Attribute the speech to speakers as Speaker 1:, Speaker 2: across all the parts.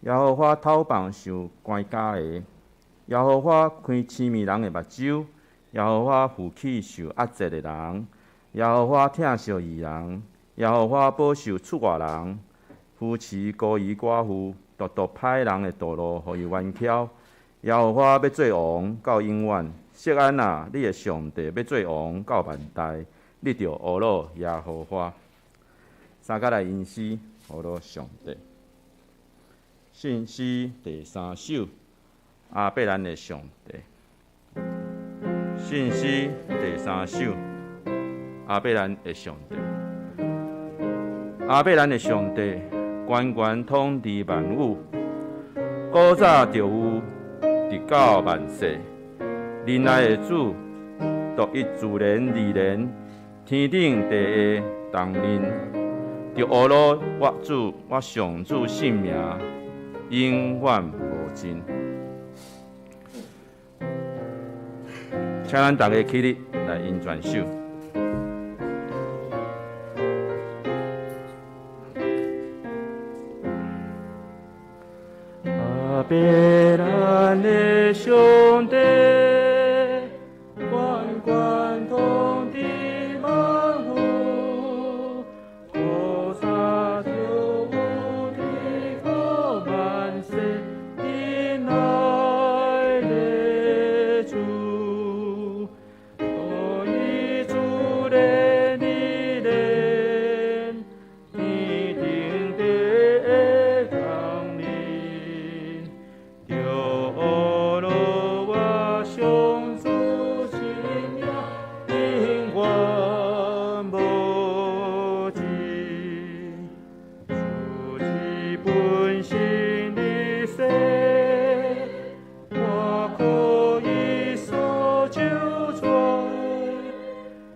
Speaker 1: 也互我透放受关家的，也互我开痴迷人的目睭，也互我负起受压制的人，也互我疼惜义人，也互我保守出外人，扶持孤儿寡妇，独歹人的道路，互伊弯巧。也互我要做王到永远。锡安啊，你的上帝要做王到万代，你着学罗耶和华。三甲来吟诗，学罗上帝。信诗第3首，阿伯兰的上帝。信诗第3首，阿伯兰的上帝。阿伯兰的上帝，关关统治万物，古早就有。直到万世，仁爱的主，独一自然而然，天顶地下同仁，就学罗我主我上主性命，永远无尽。请咱大家起立来吟全首。阿伯兰的上帝，关关统治万物，菩萨就有地高万世，仁爱的主，独一自然的人，天顶地下同仁。就学罗我上主性命，永远无尽。主是本性的说，我可以所求传。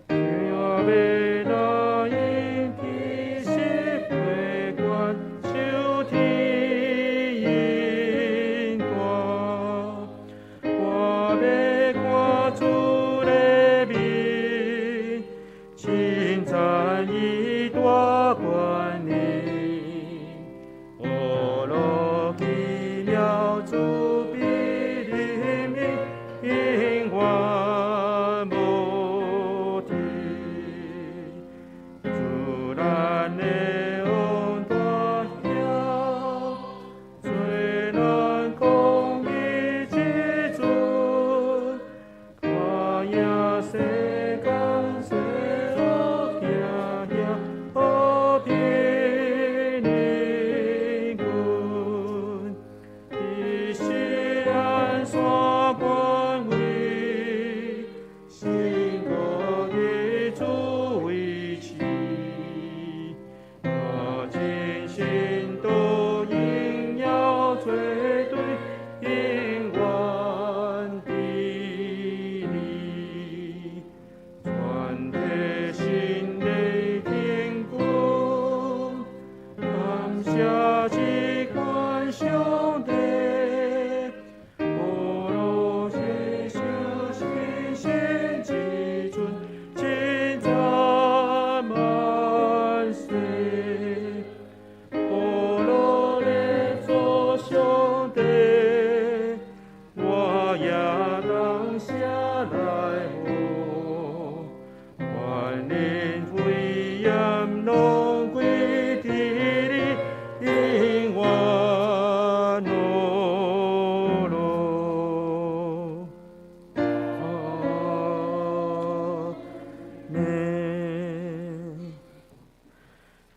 Speaker 1: 要要那因其实陪伴秋天。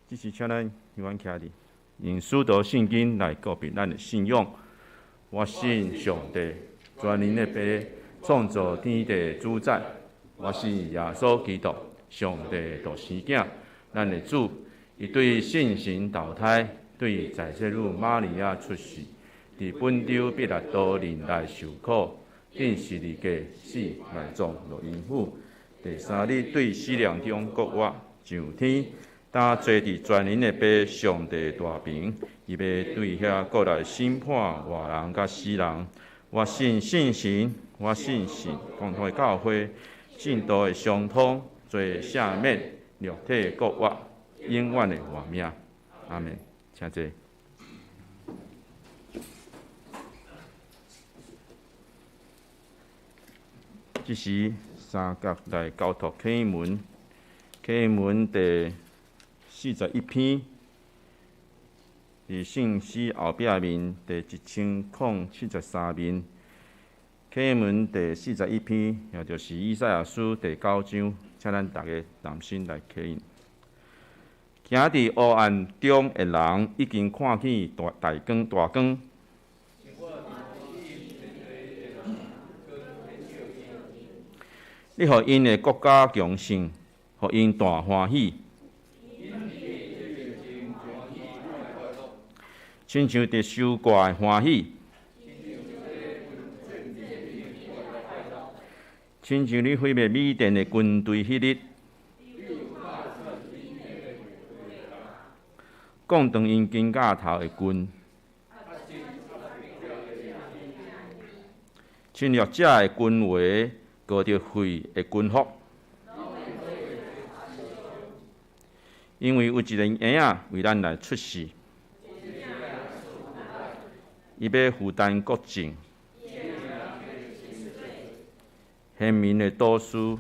Speaker 1: 这是请咱永远徛伫，用使徒圣经来告别咱的信仰。我信上帝，全能的爸，创造天地主宰。我信耶稣基督，上帝独生子，咱的主。伊对圣神投胎，对在世女玛利亚出世，伫本州彼拉多人来受苦，定十字架死埋葬落阴府。第三日对死人中国活上天。当坐伫全能的爸上帝大屏，伊要对遐过来审判活人甲死人。我信圣神，我信神，共同的教会，信道的相通，做赦免，肉体国活，永远的活命。阿门。请坐。即时三角来交托启应文，启应文第41篇，伫信息后壁面第1073面。启应文第41篇，也就是以赛亚书第9章，请咱大家耐心来启应。行伫黑暗中的人，已经看见大光。你互因的国家强盛，互因大欢喜，亲像伫收割的欢喜，亲像你毁灭米甸的军队迄日，讲断因金甲头的棍，侵略者的军话。高着血的军服，因为有一个婴仔为咱来出世，伊要负担国政，献民的导师，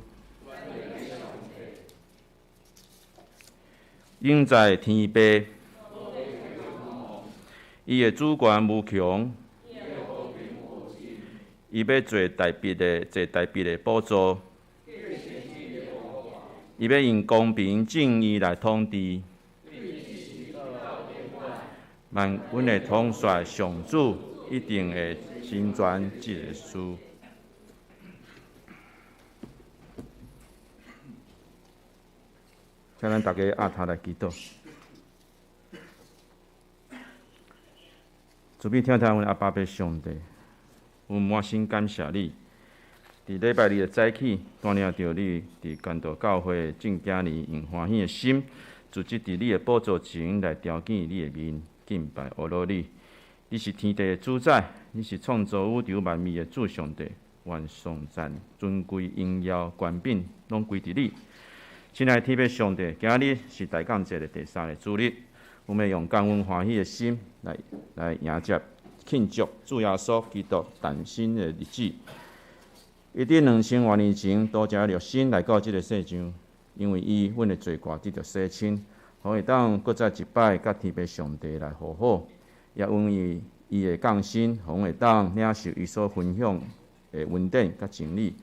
Speaker 1: 永在天边，伊的主权无穷。伊要做代笔的宝座，伊要用公平正义来统治。万阮的统帅上主一定会成全这个事。请咱大家压头来祈祷。主必听阮阿爸爸上帝。阮满心感谢你，伫礼拜日的早起，带领着你伫干道教会正经年用欢喜的心，自即伫你的宝座前来朝见你的面，敬拜阿罗你。你是天地的主宰，你是创造宇宙万物的主上帝，愿颂赞、尊贵、荣耀、权柄，拢归伫你。亲爱的天父上帝，今日是大降节的第3个主日，我们用感恩欢喜的心来迎接。庆祝主耶稣基督诞生的日子，一直2000多年前，多谢热心来到这个世上，因为伊阮的罪过得到洗清，可会当搁再一摆甲天父上帝来和好，也因为伊的降生，可会当领受伊所分享的恩典甲真理，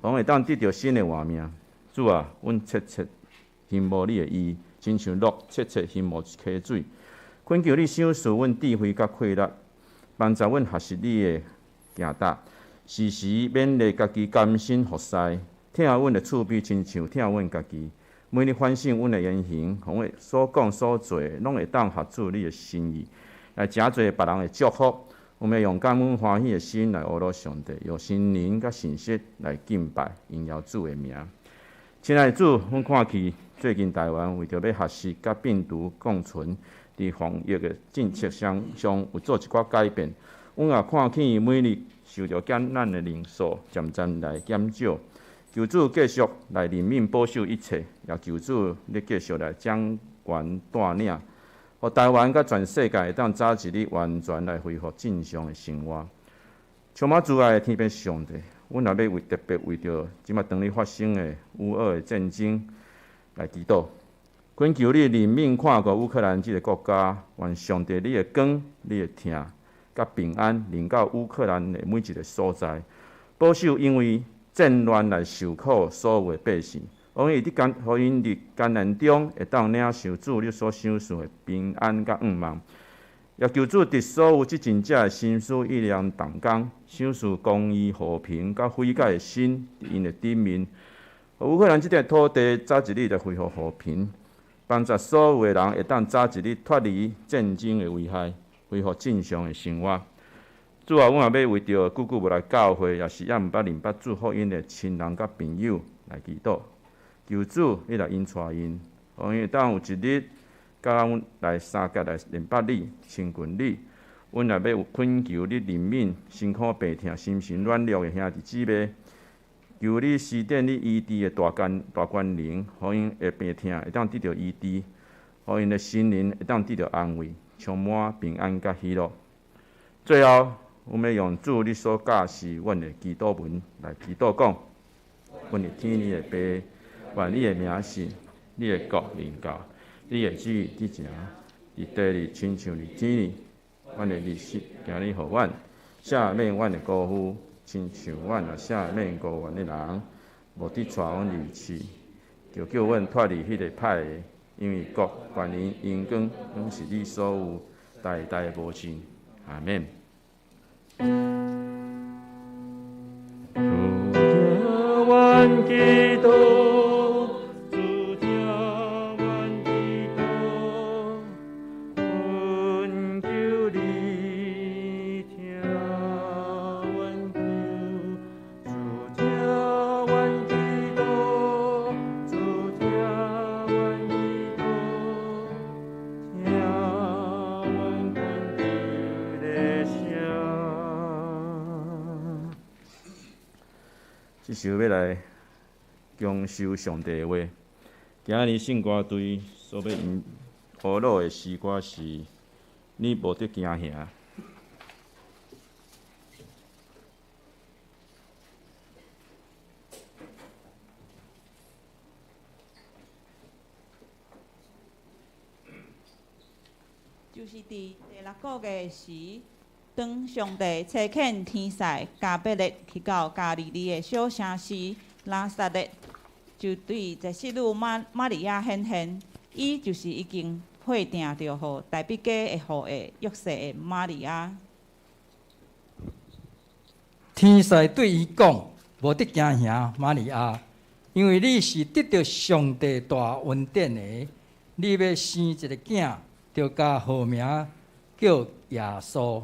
Speaker 1: 可会当得到新的活命。主啊，阮切切羡慕你的意，亲像鹿切切羡慕一溪水，恳求你赏赐阮智慧甲快乐。帮助阮学习你的行道，时时勉励家己甘心服侍，听阮的厝边亲像听阮家己。每日反省阮的言行，互阮所讲所做，拢会当合主你的心意，来诚侪别人的祝福。我们用感恩欢喜的心来阿罗上帝，用心灵甲信息来敬拜荣耀主的名。亲爱的主，阮看去最近台湾为着要学习甲病毒共存。伫防疫的政策上有做一寡改变，阮也看见每日受到感染的人数渐渐来减少。求主继续来怜悯保守一切，也求主你继续来掌权带领，互台湾甲全世界会当早一日完全来恢复正常的生活。充满主爱的天父上帝，阮也要特别为着即马当日发生的乌俄的战争来祈祷。恳求你怜悯看顾乌克兰这个国家，愿上帝你的光、你的疼、甲平安临到乌克兰的每一个所在，保守因为战乱来受苦所有的百姓，互因伫艰难中会当领受主你所赏赐的平安甲愿望。也求主伫所有执政者的心思意念同工，赏赐公义、和平甲悔改的心伫因的顶面。乌克兰这块土地早一日来恢复和平。帮助所有的人会当早一日脱离战争的危害，恢复正常的生活。主啊，阮也要为着久无来教会，也是也毋捌明白主福音的亲人甲朋友来祈祷。求主你来引带因，互因会当有一日，甲阮来三甲来联合你、亲近你。阮也要有恳求你怜悯辛苦病痛、心神软弱的兄弟姊妹。求你施展你医治的大权能，互因的病痛会当得到医治，互因的心灵会当得到安慰，充满平安甲喜乐。最后，我们用主你所教示阮的祈祷文来祈祷讲：阮是天你的爸，愿你的名圣，你的国临到，你的旨意伫正，伫地里亲像伫天里。阮的日食，今日互阮赦免阮的辜负，亲像阮也赦免辜阮的人，无得带阮入去，就叫阮脱离迄个歹的，因为国、权能、荣光，拢是你所有，代代无尽。阿免。主听阮祈祷，主听阮祈祷，阮求你听阮求，主听阮祈祷，主听阮祈祷，听阮恳求的声。这首要来恭修上帝的话。今日圣歌队所要谱录的诗歌是《你无得惊吓》。
Speaker 2: 就是伫第6个月时，当上帝差遣天使加百列去到加利利的小城市拿撒勒，就对十世女玛利亚显现。伊就是已经配定着互大比家的后裔约瑟的玛利亚。
Speaker 3: 天使对伊讲：无得惊吓，玛利亚，因为你是得到上帝大恩典的，你要生一个囝，就加号名叫耶稣。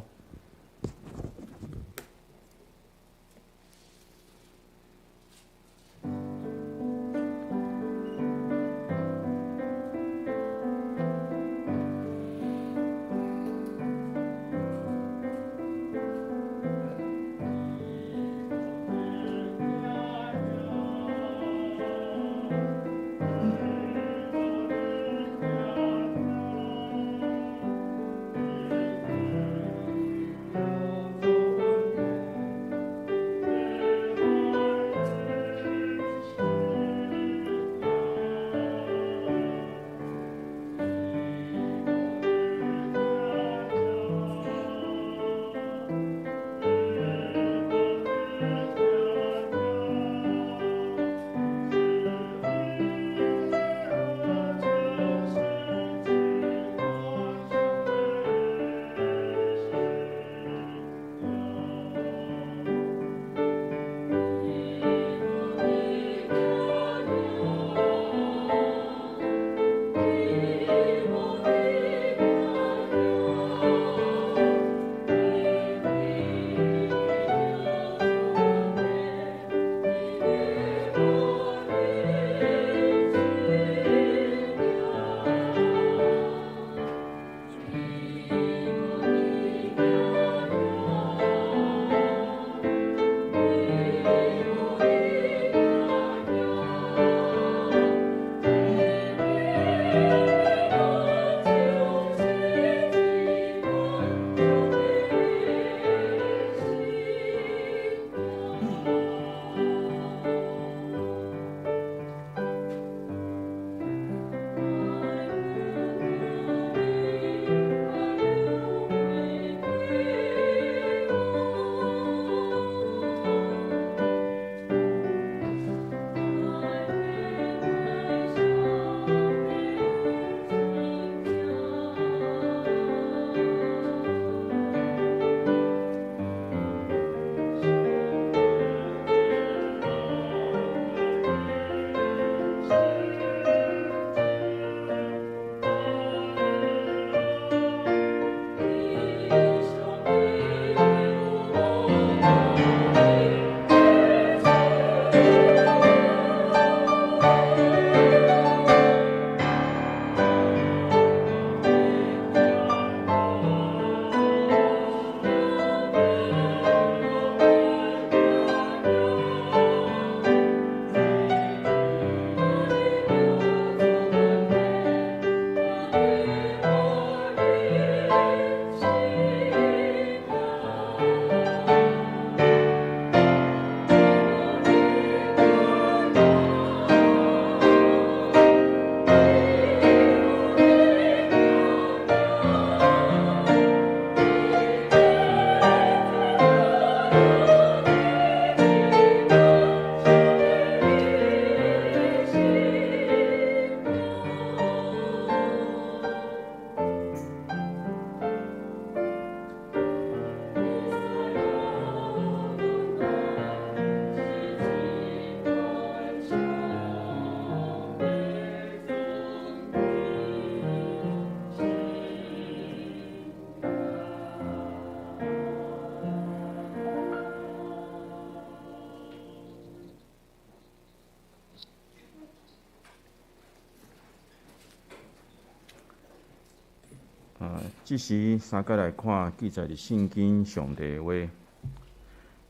Speaker 1: 即时三角来看记载伫圣经上帝的话。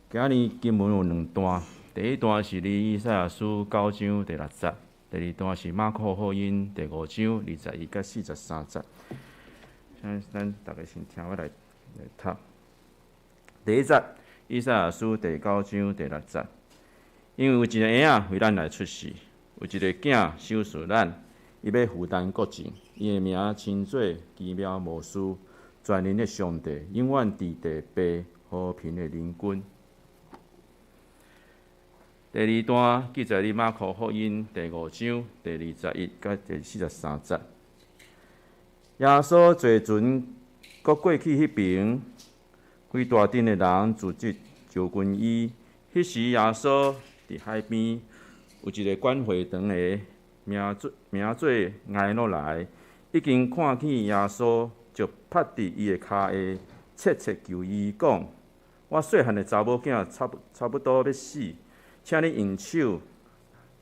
Speaker 1: 今日经文有两段，第一段是伫以赛亚书9章第6节，第二段是马可福音第5章21到43节。咱大家先听我来读。第一节，以赛亚书第9章第6节，因为有一个婴仔为咱来出世，有一个囝守侍咱，伊要负担国政，伊的名称做奇妙魔师，全能的上帝，永远伫地爸，和平的灵君。第二段记载伫马可福音第5章第21到第43节。耶稣坐船，搁过去迄边，规大阵的人组织招军伊。迄时耶稣伫海边，有一个管会堂的，名做埃诺来，已经看见耶稣，就拍伫伊的骹下，切求伊讲：我细汉的查某囝差不多要死。请你用手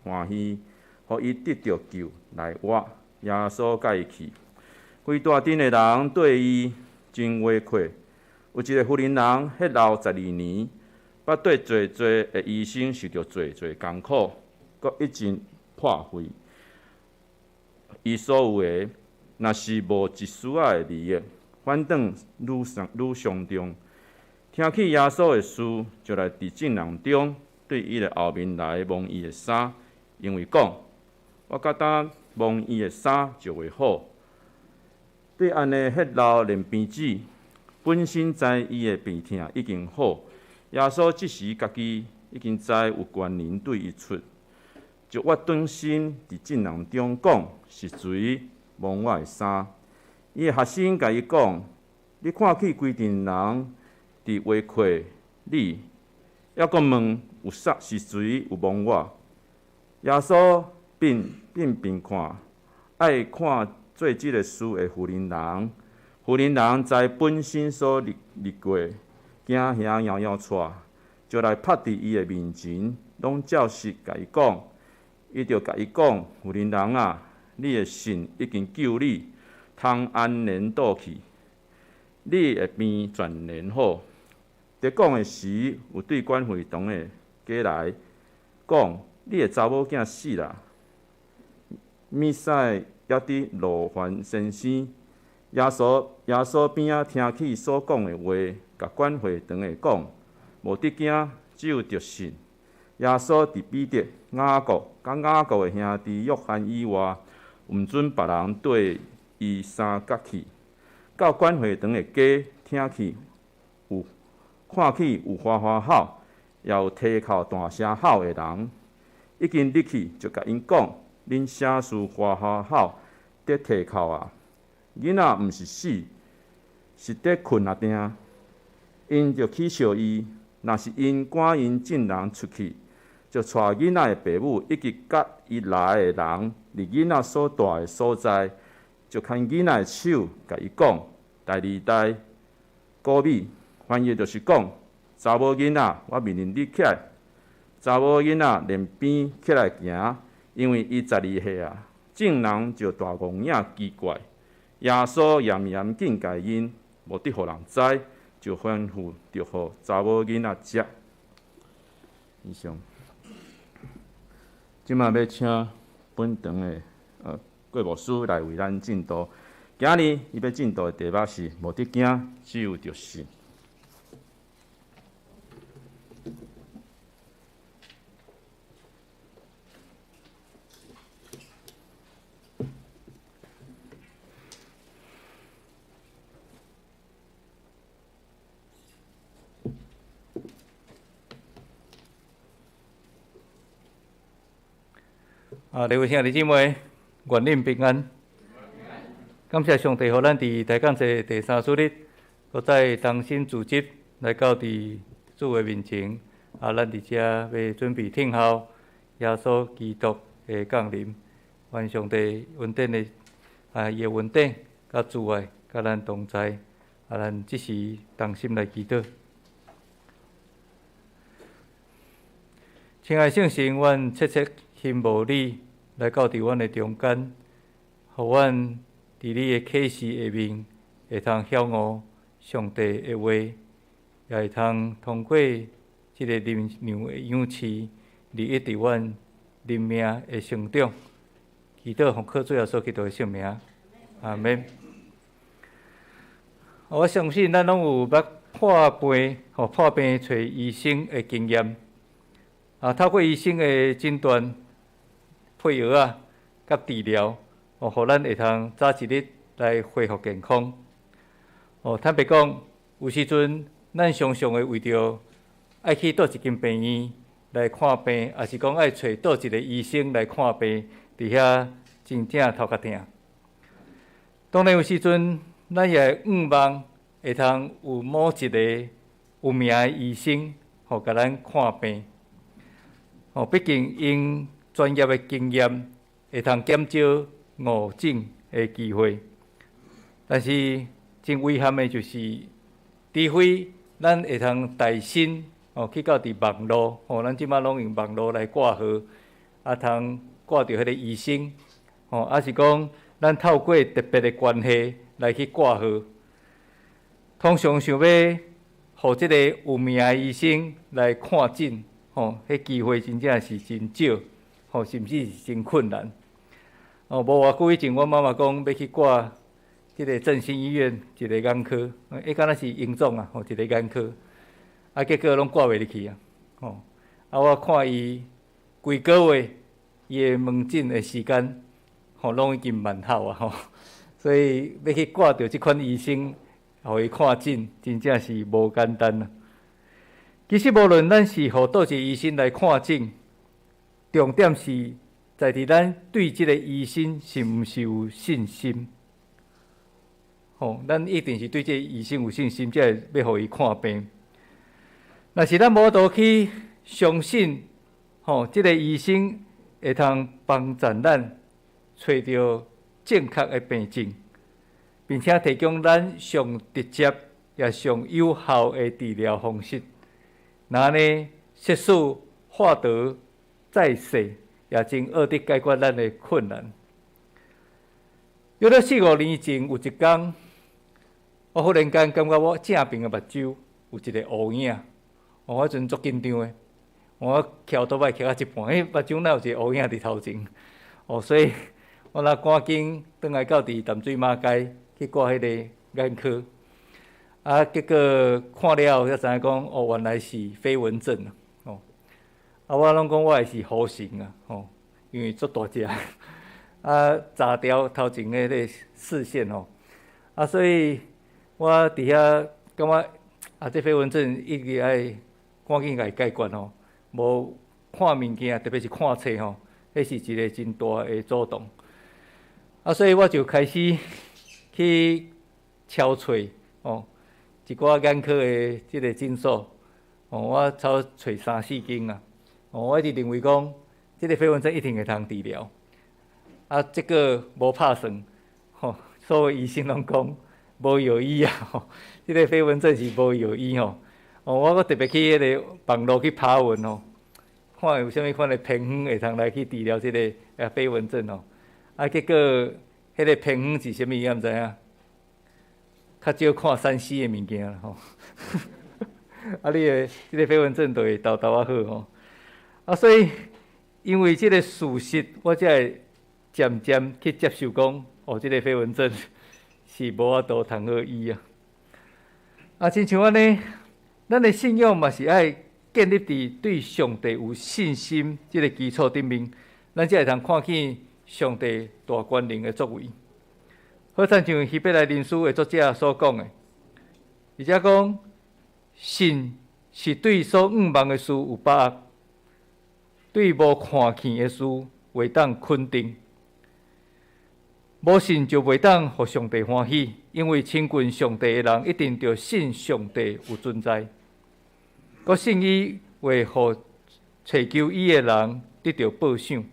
Speaker 1: 欢喜，互伊得着救来活。耶稣甲伊去，规大阵的人对伊真话愧。有一个妇人人迄老12年，捌对侪的医生受着侪艰苦，阁一尽破费。伊所有的，若是无一丝仔的利益，反倒愈伤重。听起耶稣的事，就来伫众人中。对伊的后面来摸伊的衫，因为讲，我甲当摸伊的衫就会好。对安尼，迄老连病子本身知伊的病痛已经好，耶稣即时家己已经知有关联对伊出，就我转身伫众人中讲，是谁摸我的衫？伊的学生甲伊讲，你看去规阵人伫围困你。抑阁问有啥是谁有摸我？耶稣变看，爱看做即个事的妇人人。妇人人在本身所历过，惊遐摇摇出，就来拍伫伊的面前，拢照实甲伊讲。伊就甲伊讲：妇人人啊，你的信已经救你，通安然倒去，你的病全然好。伫讲的时，有对管会堂的过来讲：你的查某囝死啦！弥赛也伫路环先生。耶稣边仔听起所讲的话，甲管会堂的讲：无得惊，只有着信。耶稣伫彼得、雅各的兄弟约翰以外，毋准别人对伊三角去。到管会堂的家听起有。看起有哗哗吼，也有提口大声吼的人，已经入去就甲因讲：恁啥事哗哗吼，伫提口啊？囡仔毋是死，是伫困啊定。因就取笑伊，若是因赶因众人出去，就带囡仔的爸母以及甲伊来的人，伫囡仔所住的所在，就牵囡仔的手，甲伊讲：第二代古米。翻译就是讲，查某囡仔，我命令你起来。查某囡仔连边起来行，因为伊12岁啊。众人就大戆影奇怪。耶稣严警戒因，无得互人知，就吩咐着互查某囡仔食。以上，即马要请本堂的贵牧师来为咱进道。今日伊要进道的题目是：无得惊，只有着信。
Speaker 3: 各位兄弟姊妹，愿恁平安。感谢上帝，互咱伫大感谢第3主日，搁再重新组织来到伫主的面前。咱伫遮要准备听候耶稣基督的降临，愿上帝恩典的伊的恩典甲慈爱甲咱同在。咱即时同心来祈祷。亲爱圣神，阮切切羡慕你来到伫阮的中间，互阮伫你的启示下面
Speaker 4: 会通晓悟上帝的话，也会通通过即个灵粮的养饲，利益伫阮人命的成长。祈祷奉靠最后所祈祷的圣名，阿免。我相信咱拢有捌破病找医生的经验。透过医生的诊断、配药啊，甲治疗，互咱会通早一日来恢复健康。坦白讲，有时阵咱常常会为着爱去倒一间病院来看病，也是讲爱找倒一个医生来看病，伫遐真正头壳疼。当然有时阵，咱也会仰望会通有某一个有名的医生，甲咱看病。毕竟因专业的经验会通减少误诊的机会。但是真遗憾的就是，除非咱会通带薪去到伫网络，咱即马拢用网络来挂号，通挂着迄个医生，还是讲咱透过特别的关系来去挂号。通常想要互即个有名的医生来看诊，迄机会真正是真少，甚至是真困难。无偌久以前，阮妈妈讲要去挂即个振兴医院一个眼科，敢若是荣总啊，一个眼科，结果拢挂袂入去啊。我看伊规个月伊的门诊的时间，拢已经满好啊，所以要去挂着即款医生，互伊看诊，真正是无简单啊。其实无论咱是互倒一个医生来看诊，重点是在伫咱对即个医生是毋是有信心。咱一定是对即个医生有信心，才会要互伊看病。若是咱无度去相信，即个医生会通帮助咱找到正确的病症，并且提供咱上直接也上有效的治疗方式。那呢，即使化得再细，也真学得解决咱的困难。约了4、5年前，有一天，我忽然间感觉我正边的目睭有一个乌影，我迄阵足紧张的。我翘倒摆翘到一半，目睭哪有一个乌影伫头前？所以我赶紧转来到伫淡水马街去挂迄个眼科。结果看了后才知影讲，原来是飞蚊症啊！我拢讲我也是好神啊！因为足大只，炸掉头前的迄个视线所以我伫遐感觉这飞蚊症一直爱赶紧甲伊解决无看物件，特别是看册迄是一个真大的阻挡。所以我就开始去敲揣一寡眼科的即个诊所，我找3、4间啊。我一直认为讲，即个飞蚊症一定会通治疗。这个无拍算，所有医生拢讲无药医啊。即个飞蚊症是无药医我特别去迄个网络去爬文看有啥物款的偏方会通来去治疗即个飞蚊症结果迄个偏方是啥物，你毋知影？较少看3C 的物件啦你的即个飞蚊症就会豆豆好所以因为即个事实，我才会渐渐去接受讲，即个飞蚊症是无法度通好医亲像安尼，咱的信仰嘛是爱建立伫对上帝有信心即个基础顶面，咱才会通看见上帝大权能的作为。好像希伯来人书的作者所讲的，而且讲信是对所仰望的事有把握，对无看见的事袂当肯定。无信就袂当互上帝欢喜，因为亲近上帝的人一定着信上帝有存在，佮信伊会互找求伊的人得到报赏。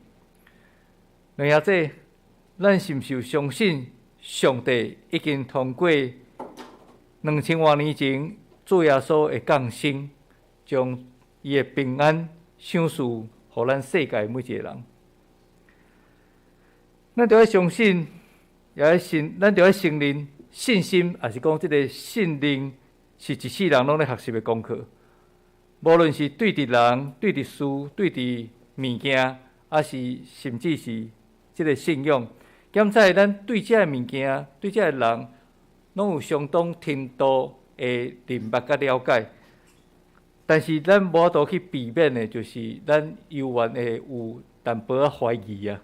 Speaker 4: 两兄弟，咱是毋是有相信？上帝已经通过2000多年前主耶稣的降生，将伊的平安赏赐予咱世界每一个人。咱着要相信，也要信，咱着要承认，信心，也是讲即个信灵，是一世人拢咧学习的功课。无论是对伫人、对伫事、对伫物件，还是甚至是即个信仰，检在咱对遮个物件、对遮个人，拢有相当程度的认捌甲了解。但是咱无法度去避免的，就是咱犹原会有淡薄仔怀疑啊。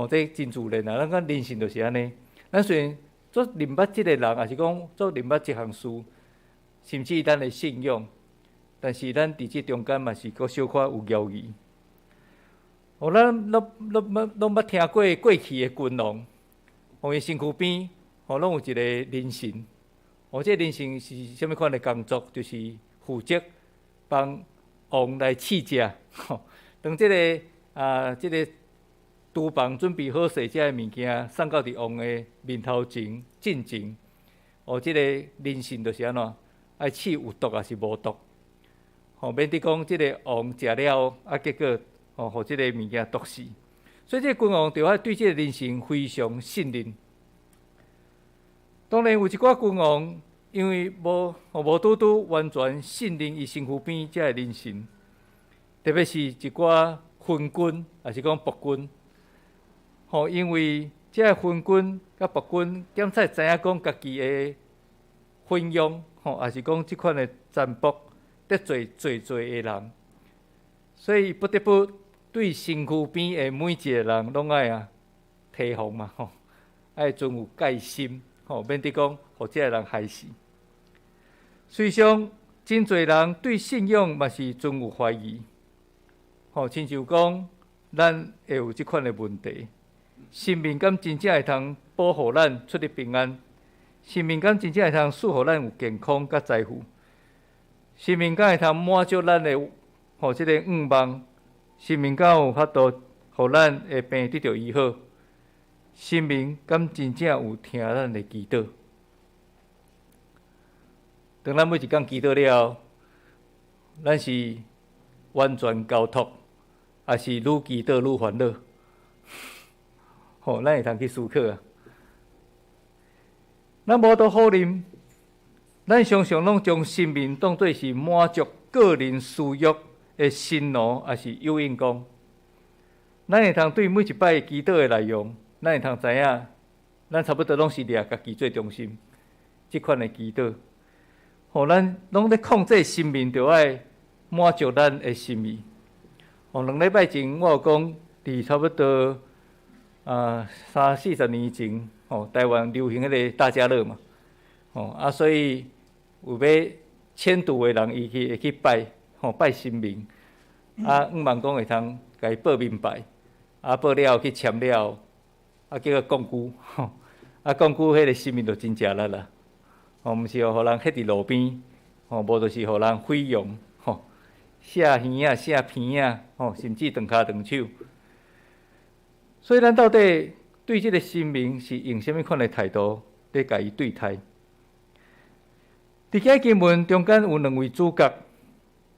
Speaker 4: 这真自然啊！咱讲人性就是安尼。咱虽然做认捌即个人，也是讲做认捌一项事，甚至咱的信仰，但是咱伫即中间嘛是阁小可有犹豫。咱拢捌听过过去的君王，伊身躯边拢有一个人神。这个人神是啥物款的工作？就是负责帮王来试食。当即个厨房准备好势，这物件送到伫王的面头前进前，即个人神就是安怎？爱试有毒还是无毒？免得讲即个王食了，结果互即个物件毒死。所以这个君王就要对即个人神非常信任。当然有一寡君王，因为无拄拄完全信任伊身躯边这个人神，特别是一寡昏君，也是讲暴君。因为这个昏君甲暴君，检在知影讲家己的昏庸，也是讲即款的占卜得罪最的人，所以不得不对身躯边的每一个人拢爱提防嘛，爱存有戒心，免得讲互这个人害死。虽上真侪人对信仰嘛是存有怀疑，亲像讲咱会有即款的问题。生命敢真正会通保护咱出入平安？生命敢真正会通赐予咱有健康甲财富？生命敢会通满足咱的即个愿望？生命敢有法度互咱的病得到医好？生命敢真正有听咱的祈祷？当咱每一天祈祷了，咱是完全交托，还是愈祈祷愈烦恼？咱会通去思考啊。咱无多否认，咱常常拢将生命当作是满足个人私欲的辛劳，还是诱引讲。咱会通对每一摆祈祷的内容，咱会通知影，咱差不多拢是掠家己最中心，即款的祈祷，咱拢咧控制生命，就爱满足咱的心意。2礼拜前我有讲，伫差不多30-40年前，台湾流行迄个大家乐嘛，所以有要迁都的人，伊会去拜，拜神明，希望讲会通甲伊报名牌，报了去签了，叫佢讲句，讲句迄个神明就真正力啦，毋是互人迄伫路边，无就是互人毁用，写耳写片甚至断骹断手。所以，咱到底对这个神明是用什么款的态度来甲伊对待？伫这经文中间有2位主角，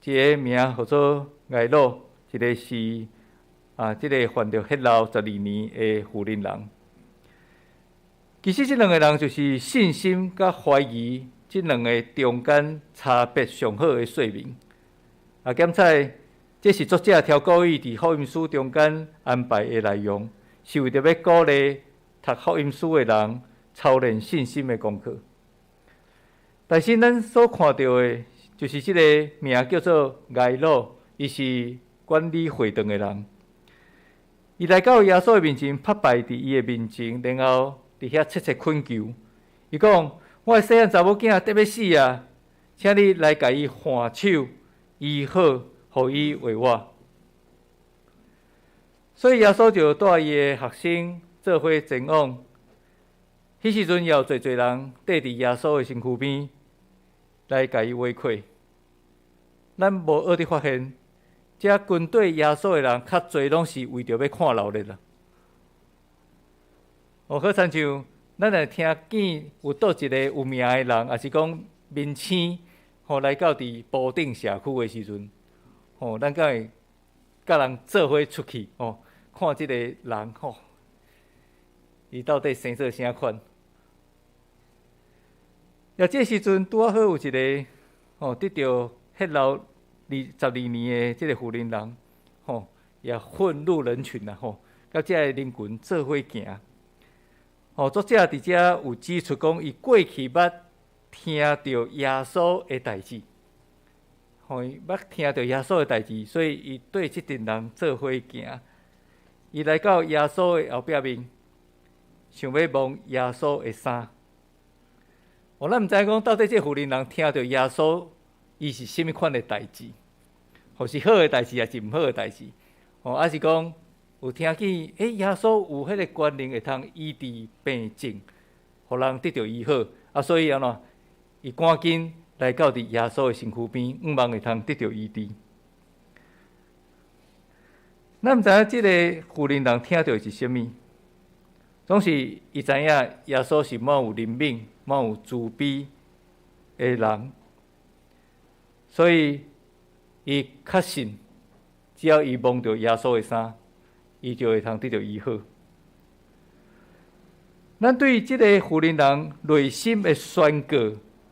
Speaker 4: 一个名叫做睚鲁，一个是这个犯着血漏12年的妇人人。其实，这2个人就是信心甲怀疑这2个中间差别上好的说明。检在这是作者挑故意伫福音书中间安排的内容。是为着要鼓励读福音书的人操练信心的功课。但是咱所看到的，就是这个名叫做睚鲁，伊是管理会堂的人。伊来到耶稣的面前，拍败伫伊的面前，然后伫遐切恳求。伊讲：我的细汉查某囝得要死啊，请你来甲伊换手医好，互伊为我。所以耶稣就带伊的学生做伙前往。迄时阵也有侪人缀伫耶稣的身躯边来甲伊围困。咱无学得发现，这跟对耶稣的人较侪拢是为着要看闹热啦。好亲像咱来听见有倒一个有名的人，也是讲明星，来到伫埔顶社区的时阵，咱敢会甲人做伙出去，看即个人，伊到底生做啥款？也这时阵拄好有一个得到迄老22年的即个妇人人，也混入人群啦，甲这个人群做伙行。作者伫遮有指出讲，伊过去捌听到耶稣的代志，伊捌听到耶稣的代志，所以伊对即群人做伙行。伊来到耶稣的后壁面，想要摸耶稣的衫。咱毋知讲到底这妇人人听到耶稣，伊是甚物款的代志，或是好的代志，还是毋好的代志？还是讲有听见耶稣有迄个权能会通医治病症，互人得到医好，所以伊赶紧来到伫耶稣的身躯边，望会通得到医治。咱毋知影即个妇人人听到是甚物，总是伊知影耶稣是满有怜悯、满有慈悲的人，所以伊确信，只要伊摸到耶稣的衫，伊就会通得到医好。咱对即个妇人人内心的宣告，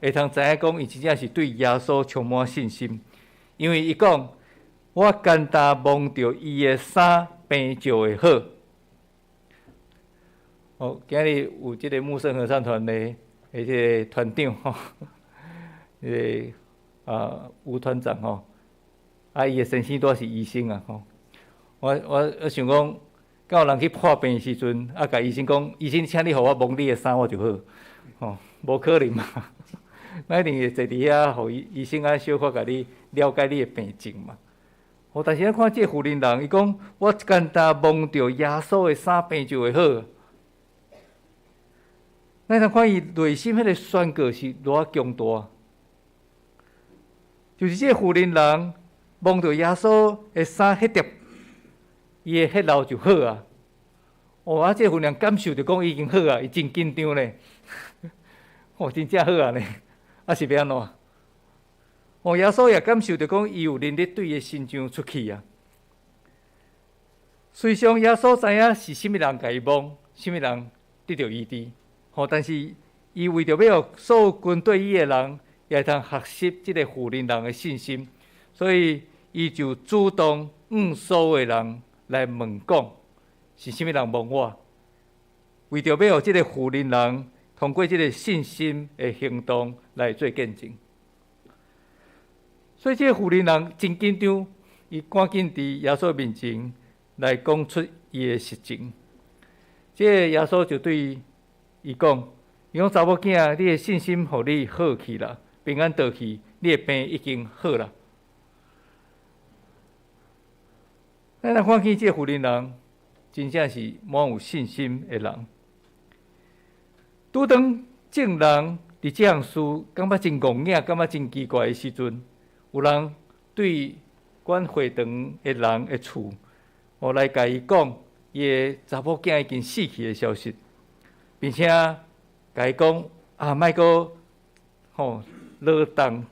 Speaker 4: 会通知影讲，伊真正是对耶稣充满信心，因为伊讲，我简单摸到伊的衫，病就会好。今日有即个木圣合唱团的即个团长吴团长伊的先生都是医生啊我想讲，敢有人去破病的时阵，甲医生讲，医生，请你互我摸你的衫，我就好。无可能嘛，咱一定会坐伫遐，互医生小可甲你了解你的病症嘛。但是咱看这个妇人人，伊讲，我简单摸到耶稣的衫，病就会好。咱通看伊内心迄个宣告是偌强大，就是这个妇人人摸到耶稣的衫，迄粒伊的血流就好啊！这个妇人感受着讲已经好啊，伊真紧张咧，真正好啊咧，是要安怎？耶稣也感受着讲伊有能力对伊的心肠出去啊。虽然耶稣知影是甚物人甲伊摸，甚物人得到医治，但是伊为着要互所有跟对伊的人也通学习即个妇人人的信心，所以伊就主动所有的人来问讲，是甚物人摸我？为着要互即个妇人人通过即个信心的行动来做见证。所以这个妇人人真紧张，伊赶紧伫耶稣面前来讲出伊的实情。这个耶稣就对伊讲：“伊讲查某囝，你的信心互你好去啦，平安倒去，你的病已经好啦。”咱来看见这个妇人人，真正是满有信心的人。拄当众人伫这项事感觉真戆硬，感觉真奇怪的时阵，有人对管会堂的人的厝，来甲伊讲，伊的查某囝已经死去的消息，并且甲伊讲莫阁落动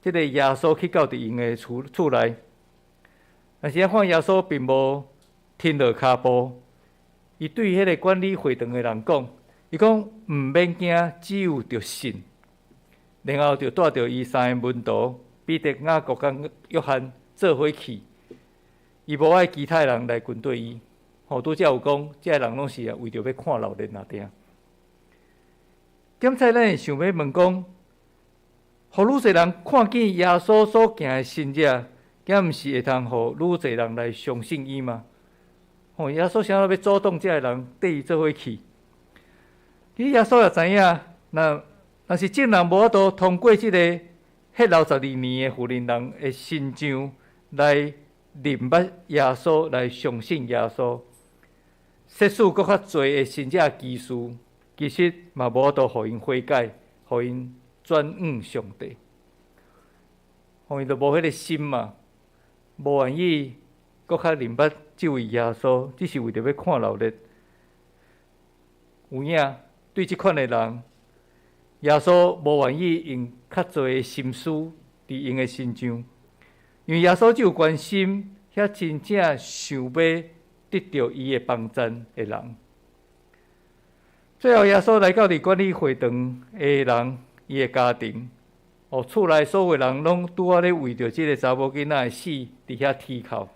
Speaker 4: 即个耶稣去到伫因的厝内。但是看耶稣并无停落脚步，伊对迄个管理会堂的人讲，伊讲毋免惊，只有着信。然后就带着伊三个门徒彼得、雅各甲约翰做伙去，伊无爱其他人来跟对伊。拄则有讲，这个人拢是为着要看老人定。点彩咱会想要问讲，互愈侪人看见耶稣所行的神迹，敢毋是会通互愈侪人来相信伊吗？耶稣想要主动这个人缀伊做伙去。耶稣也知影，若是众人无法度通过即个迄老12年的妇人人的心肠来认捌耶稣，来相信耶稣，摄取搁较侪的神迹奇事，其实嘛无法度互因悔改，互因转向上帝，互因就无迄个心嘛，无愿意搁较认捌这位耶稣，只是为着要看闹热。有影对即款的人，耶稣无愿意用较侪的心思伫因的心上，因为耶稣只有关心遐真正想要得到伊的帮衬的人。最后，耶稣来到伫管理会堂的人，伊的家庭，厝内所有人拢拄好咧为着即个查某囡仔的死伫遐啼哭。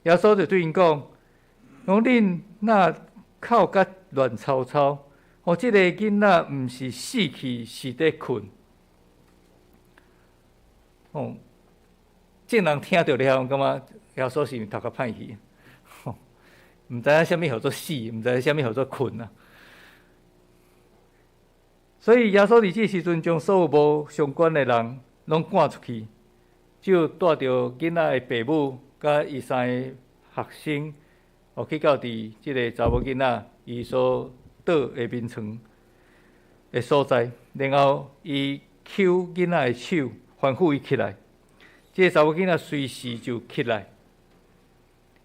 Speaker 4: 耶稣就对因讲：讲恁若哭甲乱吵吵，即个囡仔毋是死去，是伫困。正人听到了，感觉耶稣是头壳歹去，毋知影啥物叫做死，毋知影啥物叫做困啊。所以耶稣伫即时阵，将所有无相关的人拢赶出去，只有带着囡仔的父母甲伊3个学生，去到伫即个查某囡仔伊所倒的眠床的所在，然后伊揪囡仔的手，吩咐伊起来。即个查某囡仔随时就起来，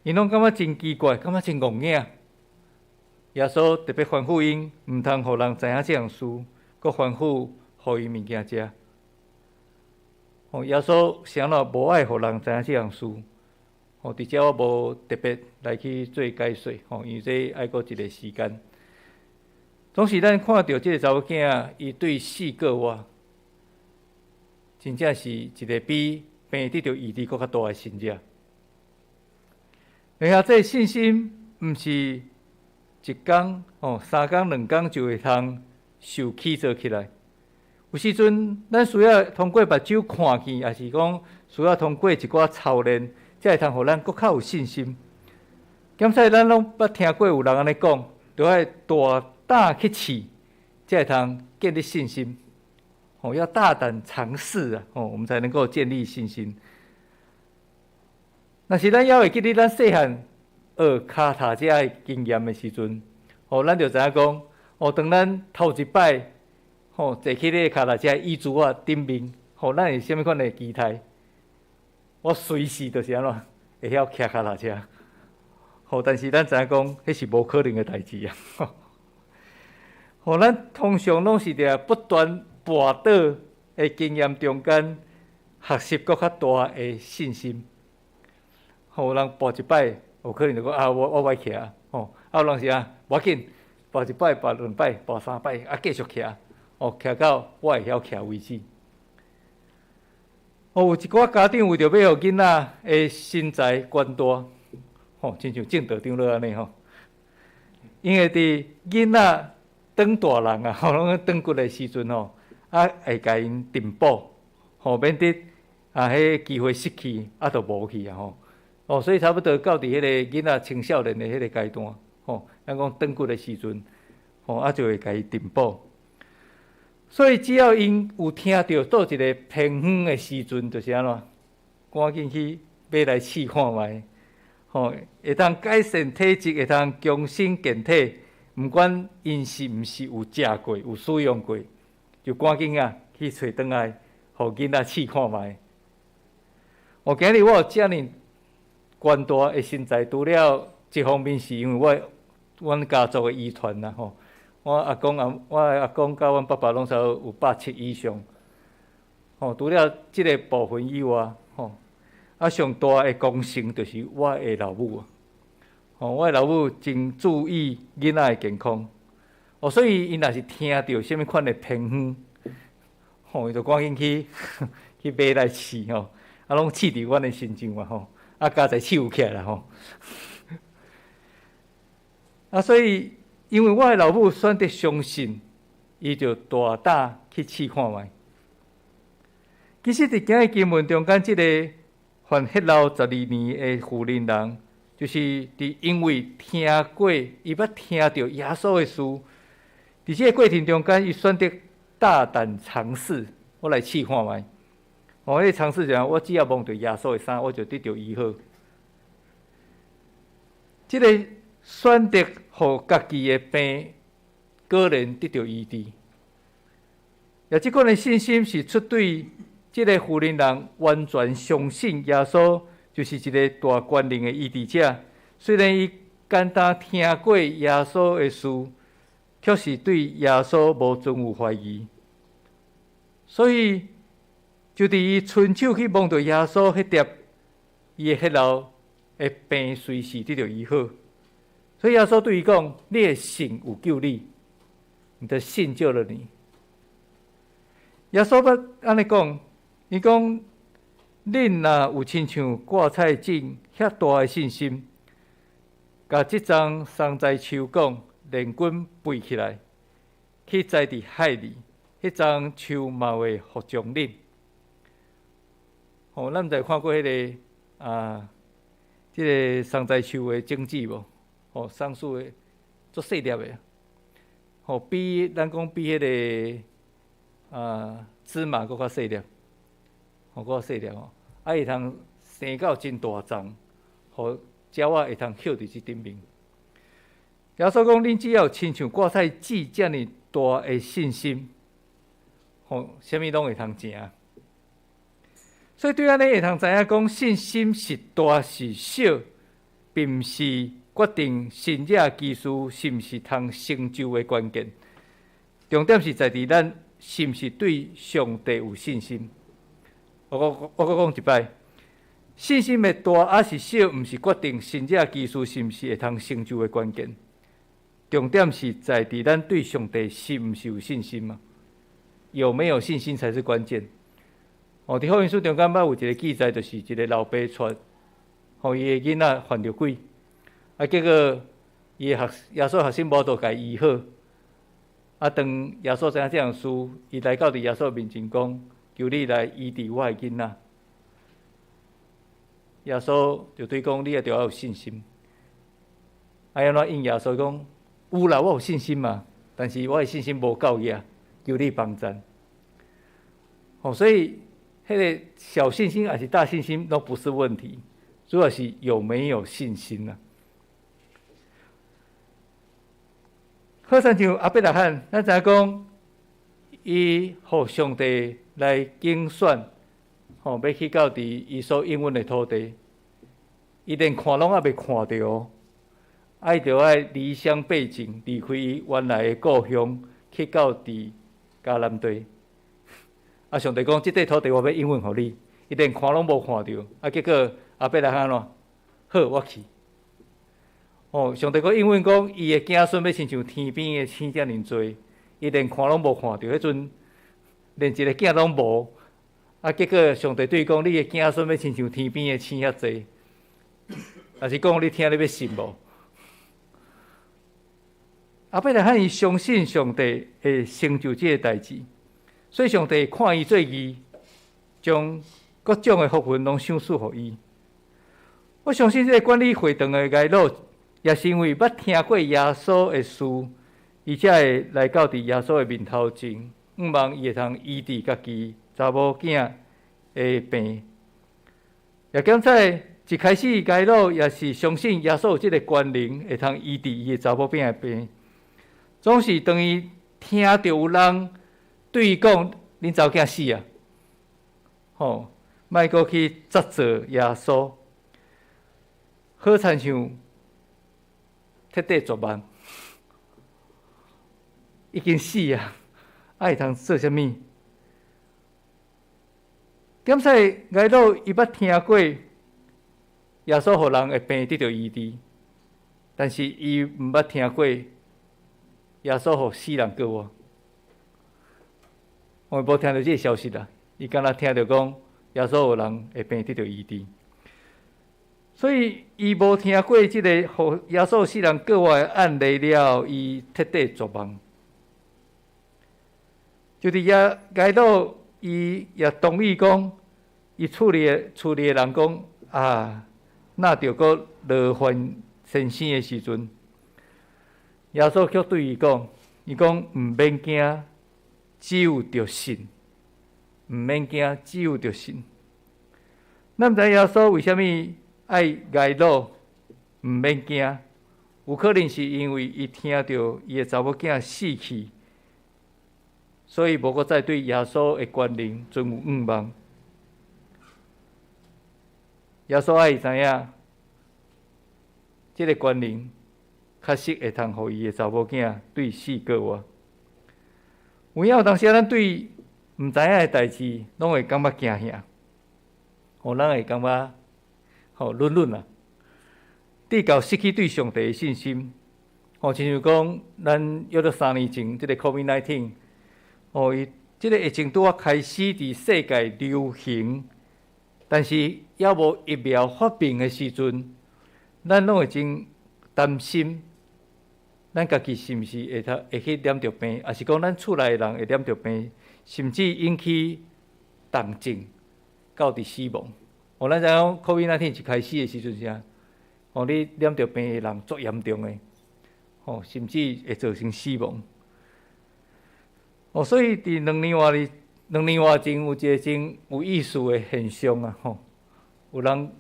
Speaker 4: 因拢感觉真奇怪，感觉真戆硬。耶稣特别吩咐因，毋通互人知影即样事，阁吩咐互伊物件食。耶稣是安怎无爱互人知影即样事？伫遮我无特别来去做解说，因为这爱过一个时间。总是咱看到即个查某囝，伊对死过活，真正是一个比病得到医治更较大的信者。然后这信心毋是一天、3天、2天就会通受起做起来。有时阵，咱需要通过目睭看见，也是讲需要通过一寡操练，才会通互咱更较有信心。检测咱拢捌听过有人安尼讲，就要大胆去试，才会通建立信心。要大胆尝试啊！我们才能够建立信心。若是咱还会记得咱细汉学脚踏车的经验的时阵，咱就知影讲，当咱头一摆，坐起咧脚踏车椅子啊顶面，咱是啥物款的期待？我随时就是安怎会晓骑脚踏车。但是咱知影讲，迄是无可能的代志啊！咱通常拢是伫不断跋倒的经验中间，学习更较大的信心。人跋一摆，有可能就讲我歹骑啊，有人是无要紧，跋一摆、跋2摆、跋3摆，继续骑，骑到我会晓骑为止。有一寡家长为着要互囡仔的身材悬大，亲像正道长老安尼因为伫囡仔长大人啊，拢长骨的时阵会甲因定补，免得迄机会失去，就无去啊所以差不多到伫迄个囡仔青少年的迄个阶段，咱讲长骨的时阵，就会甲伊定补。所以只要因有听到倒一个偏远的时阵，就是安怎，赶紧去买来试看觅，会当改善体质，会当强身健体，毋管因是毋是有食过、有使用过，就赶紧去找转来，互囡仔试看觅。今日我有遮尔悬大的身材，除了一方面是因为阮家族的遗传啦我阿公甲阮爸爸拢差有170以上，除了即个部分以外，上大的功臣就是我的老母我的老母真注意囡仔的健康，所以伊若是听到什么款的偏方，伊就赶紧去买来试拢试伫阮的身上嘛加在试有起来啦所以因为我的老母选择相信，伊就大胆去试看觅。其实伫今日经文中间，即个犯血流12年的妇人人，就是因为听过，伊捌听到耶稣的事，伫即个过程中间，伊选择大胆尝试，我来试看觅。迄个尝试就我只要摸着耶稣的衫，我就得到医好。即个选择互家己的病个人得到医治，也即款的信心是出对即个妇人人完全相信耶稣就是一个大权能的医治者。虽然伊简单听过耶稣的事，却是对耶稣无存有怀疑，所以就伫伊伸手去摸到耶稣迄碟，伊的血流的病随时得到医好。所以耶稣对伊讲：“你的信有救你，你的信救了你。”耶稣捌安尼讲，伊讲：恁若有亲像芥菜种遐大的信心，甲即丛桑栽树讲，连滚飞起来，去栽伫海里，迄丛树嘛会服从恁。咱毋知看过迄个即个桑栽树的种子无？桑树的足细粒的，比咱讲比迄个芝麻搁较细粒，搁较细粒会通生到真大丛，互鸟仔会通捡伫即顶面。耶稣讲：恁只要亲像芥菜籽遮尔大的信心，啥物拢会通成。所以对安尼会通知影讲，信心是大是小，并毋是决定信仰基础是毋是通成就的关键。重点是在伫咱是毋是对上帝有信心。我搁讲一摆，信心的大还是小，毋是决定信仰基础是毋是会通成就的关键。重点是在伫咱对上帝是毋是有信心嘛？有没有信心才是关键。伫福音书中间捌有一个记载，就是一个老爸带，伊的囡仔犯着鬼，结果伊的耶稣学生无都甲伊医好，当耶稣知影这样事，伊来到伫耶稣面前讲：求你来医治我的囡仔。耶稣就对讲：你也着要有信心。安怎应耶稣讲？有啦，我有信心嘛，但是我的信心无够呀，求你帮助。所以迄个小信心还是大信心都不是问题，主要是有没有信心啊。好像阿伯拉罕，咱知影讲，伊互上帝来竞选，要去到伫伊所应允的土地，伊连看拢还未看到，伊就要离乡背井，离开伊原来的故乡，去到伫迦南地。上帝讲：即块土地我要应允互你，伊连看拢无看到，结果阿伯拉罕怎？好，我去。上帝阁应允讲，伊的子孙要亲像天边的星遮尔多，伊连看拢无看到，迄阵连一个囝拢无。结果上帝对伊讲：你的子孙要亲像天边的星遐多，也是讲你听你要信无？阿伯拉罕伊相信上帝会成就这个代志。所以上帝看伊做义，将各种的福分拢赏赐予伊。我相信这个管理会堂的街路，也是因为捌听过耶稣的事，而且会来到伫耶稣的面头前，望伊会通医治家己查某囝的病。也检在一开始街路也是相信耶稣有这个权能，会通医治伊的查某囝的病。总是当伊听到有人对伊讲：恁查某囝死啊！莫阁去责责耶稣，好亲像彻底绝望，已经死啊！会通做啥物？点使挨到伊捌听过耶稣互人的病得到医治，但是伊毋捌听过耶稣互死人过活。我无听到这个消息啦，伊敢若听到讲耶稣有人会病得到医治，所以伊无听过这个互耶稣死人过活的案例了，伊彻底绝望。就是也挨到伊也同意讲，伊处理的人讲那着搁罗范先生的时阵，耶稣却对伊讲：伊讲毋免惊。只有着信，毋免惊，只有着信。咱毋知耶稣为虾米爱挨路，毋免惊？有可能是因为伊听到伊的查某囝死去，所以无搁再对耶稣的权能存有仰望。耶稣爱伊知影，这个权能确实会通互伊的查某囝对死过活。有影有当时咱对毋知影的代志，拢会感觉惊吓，咱会感觉软软啊，直到失去对上帝的信心。亲像讲，咱约了3年前，这个 COVID-19，伊即个疫情拄啊开始伫世界流行，但是还无疫苗发明的时阵，咱拢会真担心，咱家己是毋是会去染着病，还是讲咱厝内的人会染着病，甚至引起重症，到伫死亡。咱知影 COVID-19 一开始的时阵是啊，你染着病的人足严重的，甚至会造成死亡。所以伫2年外前有一个真有意思的现象啊，有人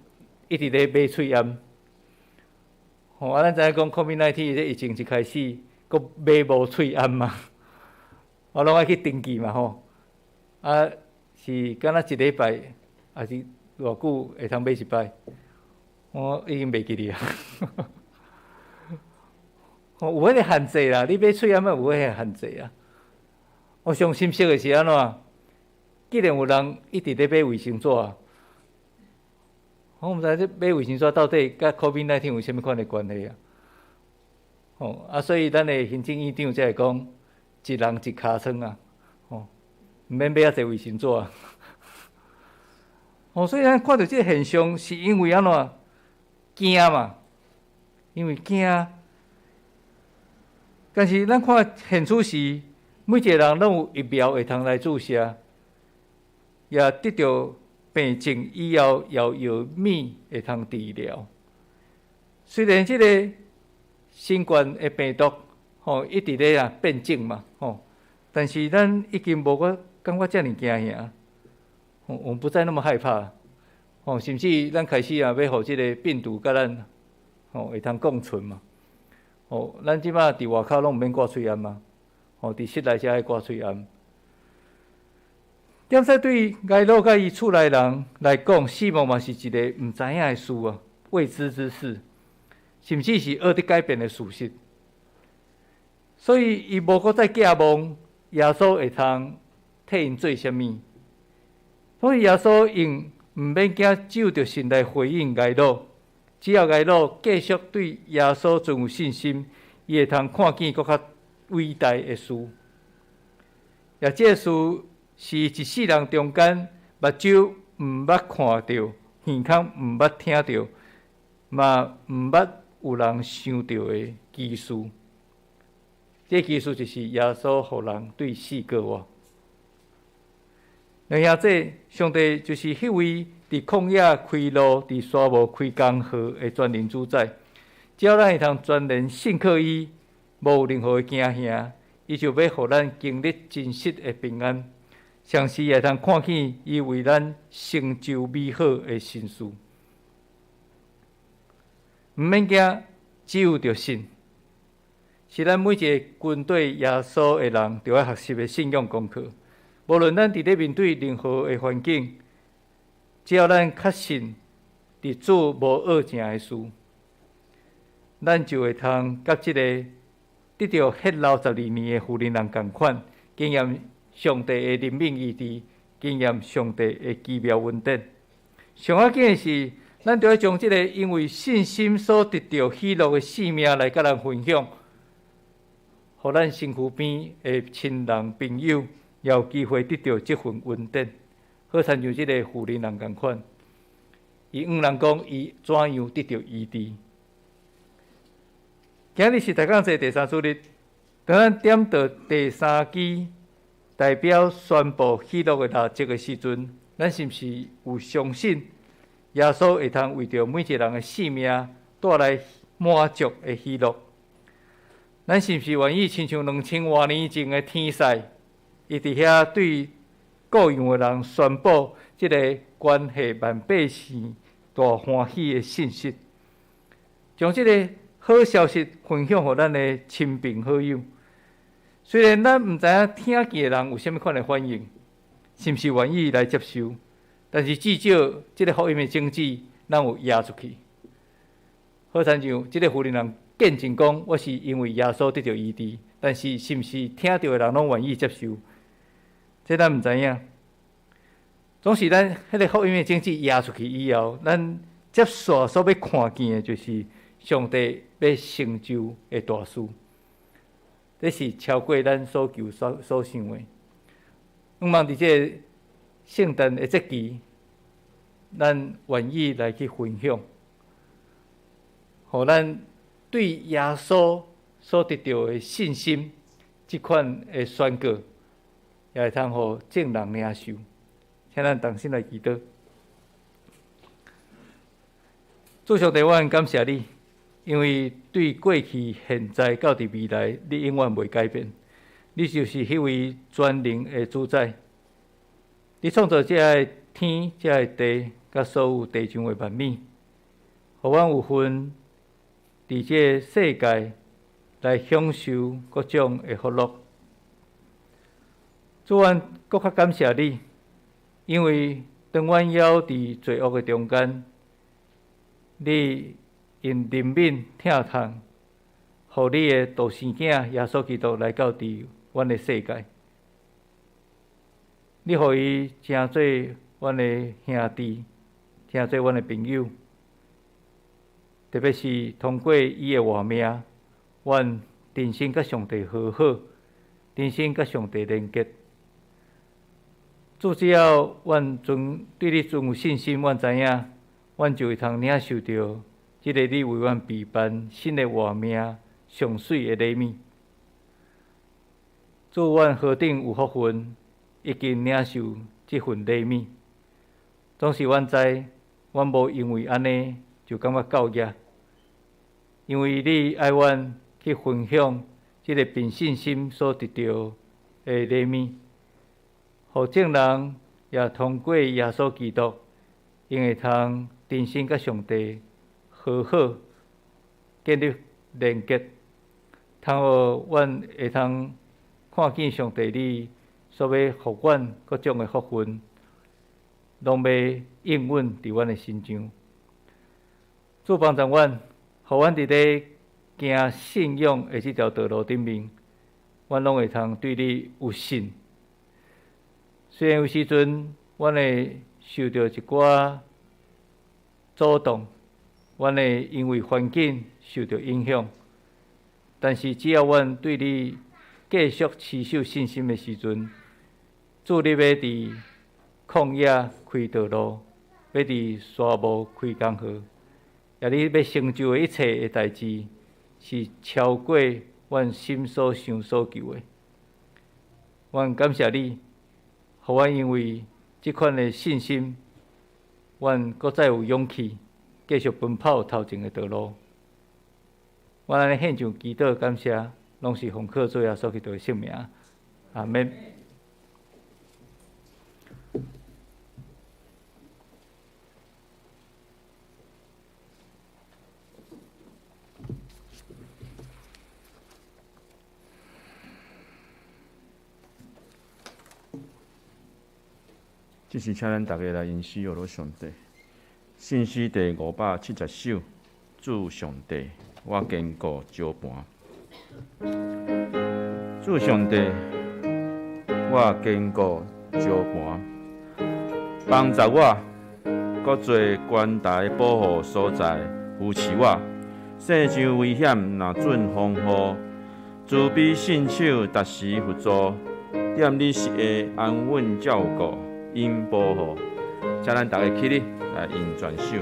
Speaker 4: 一直咧买喙烟。咱知影讲 COVID-19 这疫情一开始，佫买无喙烟嘛，拢爱去登记嘛是敢若一礼拜，还是偌久会通买一摆？我已经袂记哩啊。有迄个限制啦，你买喙烟嘛有迄个限制啊。我上深刻的是安怎？既然有人一直咧买卫生纸啊，我毋知这买卫生纸到底甲 COVID-19 有啥物款的关系啊？所以咱的行政院长才会讲，一人一尻川啊，毋免买遐济卫生纸啊。所以咱看到这个现象，是因为安怎？惊嘛，因为惊。但是咱看现处时，每一个人拢有疫苗会通来注射，也得到病症以后，也有药物会通治疗。虽然这个新冠的病毒一直咧变种嘛但是咱已经无感觉遮尔惊吓，我们不再那么害怕甚至咱开始要互这个病毒甲咱会通共存嘛咱即摆伫外口拢毋免挂喙烟嘛伫室内才爱挂喙烟。点说对癌老甲伊厝内人来讲，死亡嘛是一个毋知影的事啊，未知之事，甚至是恶得改变的事实。所以伊无搁再寄望耶稣会通替因做啥物，所以耶稣用毋免惊，只有着神来回应癌老。只要癌老继续对耶稣存有信心，伊会通看见搁较伟大的事。也这个事是一世人中间目睭毋捌看到，耳孔毋捌听到，嘛毋捌有人想到的奇事。这奇事就是耶稣互人对死过活。两兄弟，上帝就是迄位伫旷野开路、伫沙漠开江河的全能主宰。只要咱会通全然信靠伊，无有任何的惊吓，伊就要互咱经历真实的平安。上时会通看见伊为咱成就美好的神事。毋免惊，只有着信，是咱每一个军队耶稣的人着要学习的信仰功课。无论咱伫咧面对任何的环境，只要咱确信伫主无恶正的事，咱就会通甲即个得到迄62年的妇人人共款，经验上帝的怜悯医治，经验上帝的奇妙恩典。上要紧的是，咱就要将即个因为信心所得到喜乐的性命来甲人分享，互咱身躯边的亲人朋友也有机会得到这份恩典。好亲像即个妇人人共款，伊问人讲伊怎样得到医治。今日是大讲节第3主日，当咱点到第3支代表宣布喜乐的蜡烛的时阵，咱是毋是有相信耶稣会通为着每一个人的性命带来满足的喜乐？咱是毋是愿意亲像2000多年前的天使，伊伫遐对各样的人宣布即个关系万百姓大欢喜的信息，将即个好消息分享给咱的亲朋好友。虽然咱毋知影听见的人有啥物款的反应，是毋是愿意来接受，但是至少即个福音的种子，咱有压出去。好亲像即个妇人人见证讲，我是因为耶稣得到医治，但是是毋是听到的人拢愿意接受？这咱毋知影。总是咱迄个福音的种子压出去以后，咱接续所要看见的，就是上帝要成就的大事。这是超过咱所求所想的。望伫这个圣诞的节期，咱愿意来去分享，互咱对耶稣所得到的信心，即款的宣告，也会通互众人领受。请咱同心来祈祷。主上帝，我感谢你，因为对过去、现在到伫未来，你永远袂改变。你就是迄位全能的主宰。你创造这个天、这个地，甲所有地上的万物，互阮有份伫这个世界来享受各种的福乐。主，阮搁较感谢你，因为当阮还伫罪恶的中间，你因怜悯疼痛，互你的独生囝耶稣基督来到伫阮的世界。你互伊成做阮的兄弟，成做阮的朋友。特别是通过伊的活命，阮真心甲上帝和好，真心甲上帝连结。主，只要阮对你存有信心，阮知影，阮就会通领受到即个你为阮备办新的活命上水的礼物。主，阮何等有福分，已经领受即份礼物。总是阮知，阮无因为安尼就感觉够额，因为你爱阮去分享即个凭信心所得到的礼物。互众人也通过耶稣基督，因会通真心甲上帝和好，建立连结，通互阮会通看见上帝你所要互阮各种的福分，拢要应允伫阮的身上。主帮助阮，互阮伫咧行信仰的即条道路顶面，阮拢会通对你有信。虽然有时阵，阮会受到一寡阻挡，阮会因为环境受到影响，但是只要阮对你继续持守信心的时阵，主你要伫旷野开道路，要伫沙漠开江河，也你要成就的一切的代志，是超过阮心所想所求的。阮感谢你。互阮因为即款的信心，阮搁再有勇气继续奔跑头前的道路。阮安尼献上祈祷感谢，拢是奉靠主耶稣基督的圣名，阿免。
Speaker 1: 即是请咱大家来吟诗学罗上帝。信诗第570首，主上帝，我坚固招盘。主上帝，我坚固招盘，帮助我，搁做关大保护所在，扶持我。世上危险若准风雨，慈悲信手达时扶助，踮你是会安稳照顾。因保护，请咱大家起立来吟全首。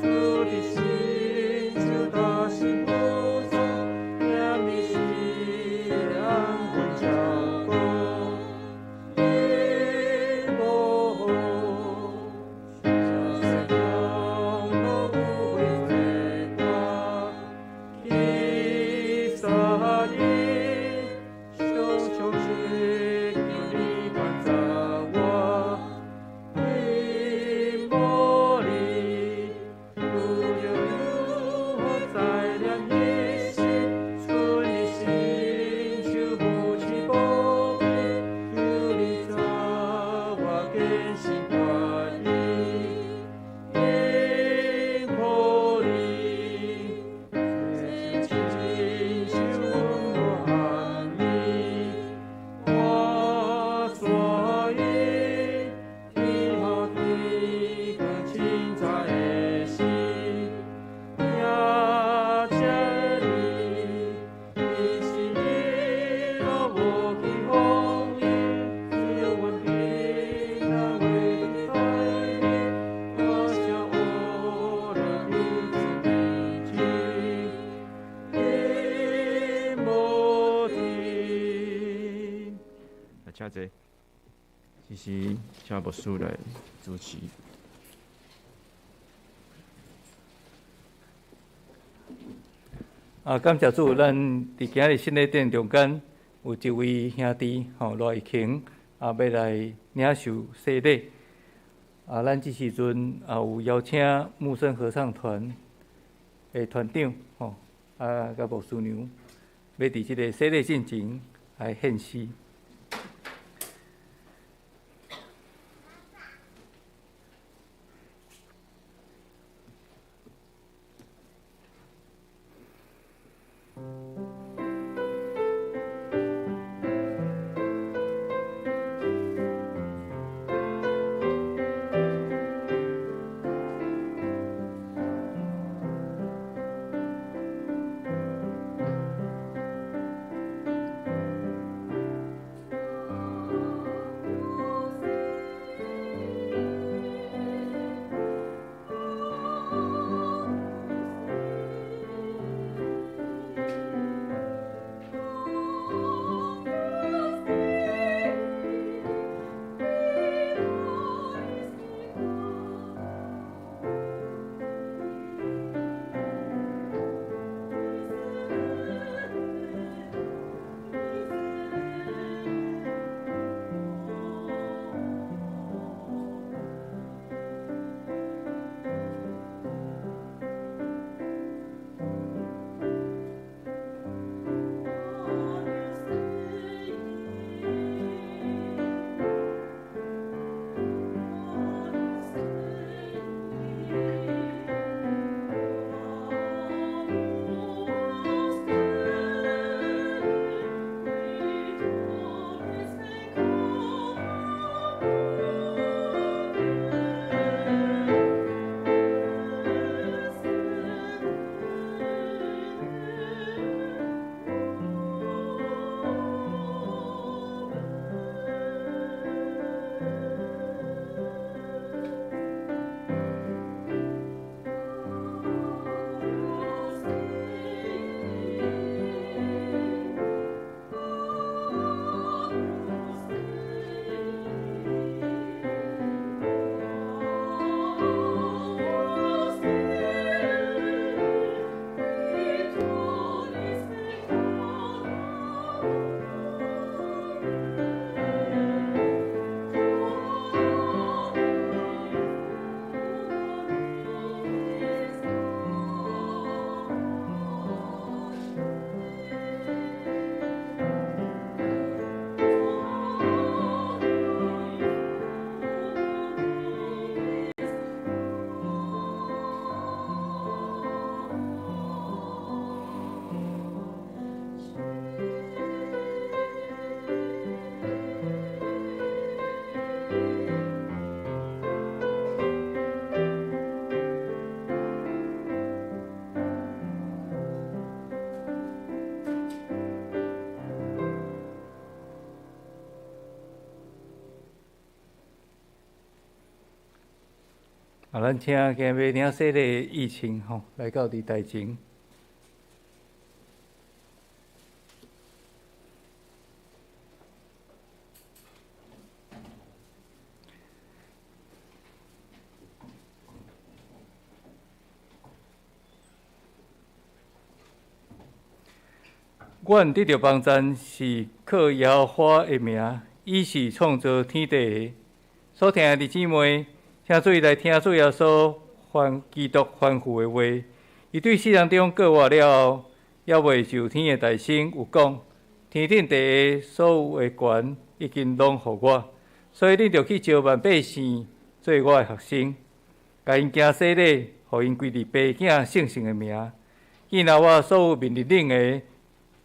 Speaker 5: 主的心就大喜。
Speaker 1: 济。其实请牧师来主持。
Speaker 4: 感谢主，咱伫今日新礼殿中间有一位兄弟赖庆要来领受洗礼。咱即时阵有邀请木森合唱团的团长甲牧师娘，要伫即个洗礼进前来献诗。咱请今日领洗礼的疫情来到伫台前。阮得到帮赞，是靠耶和华的名，伊是创造天地的。所听的弟姊妹，请注意来听主耶稣基督吩咐的话。伊对世人中过活了后，也未就天的大声有讲：天顶地下所有的权，已经拢互我，所以你着去招万百姓做我的学生，甲因行洗礼，互因归伫爸囝圣圣的名。见到我所有命令恁的，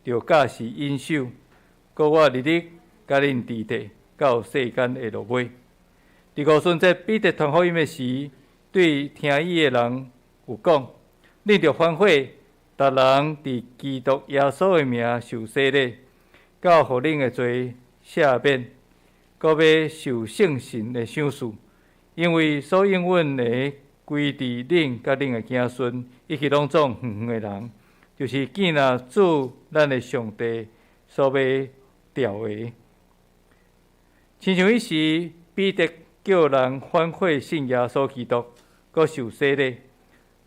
Speaker 4: 着假是因手，故我日日甲恁伫地，到世间的落尾。伫五旬节彼得传福音的时，对听伊的人有讲：恁着反悔，逐人伫基督耶稣的名受洗礼，到互恁的罪赦免，搁要受圣神的赏赐。因为所应允的归伫恁甲恁的子孙，以及拢总远远的人，就是见主咱的上帝所要调的。亲像迄时彼得叫人反悔信耶稣基督，搁受洗礼。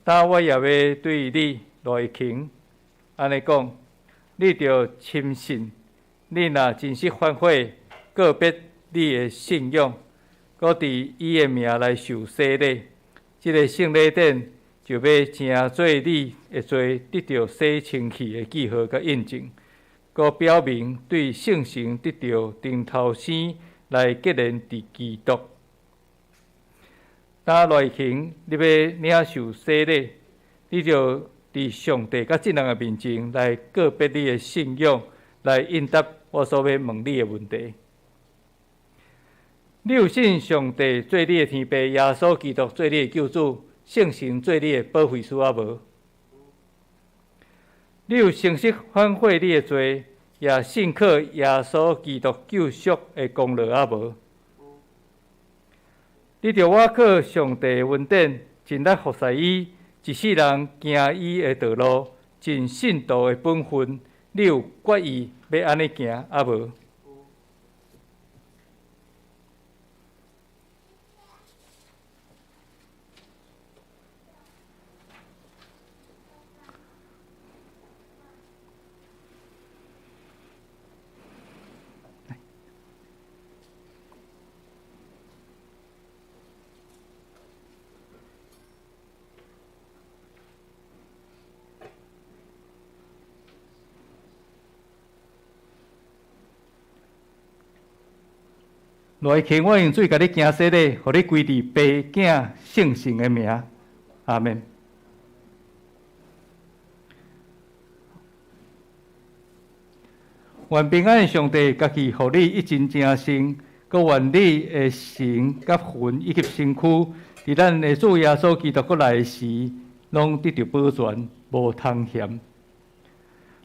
Speaker 4: 但我也要对你赖勤安尼讲，你着深信，你若真实反悔，告别你的信仰，搁伫伊的名来受洗礼，即个圣礼典就要成做你会做得到洗清气的记号甲印证，搁表明对圣神得到顶头生来结连伫基督。当赖勤，你要领受洗礼，你就伫上帝甲众人的面前来告别你的信仰，来应答我所要问你的问题。你有信上帝做你的天父，耶稣基督做你的救主，圣神做你的保惠师啊无？你有诚实反悔你的罪，也信靠耶稣基督救赎的功劳啊无？你着我靠上帝的恩典，尽力服侍伊，一世人行伊的道路，尽信徒的本分。你有决意要安尼行啊无？赖勤，我用水甲你行洗礼，互你归伫爸、囝、圣神的名。阿门。愿平安的上帝家己互你一真正生，佮愿你的神、甲魂以及身躯，伫咱的主耶稣基督过来时，拢得到保全，无通嫌。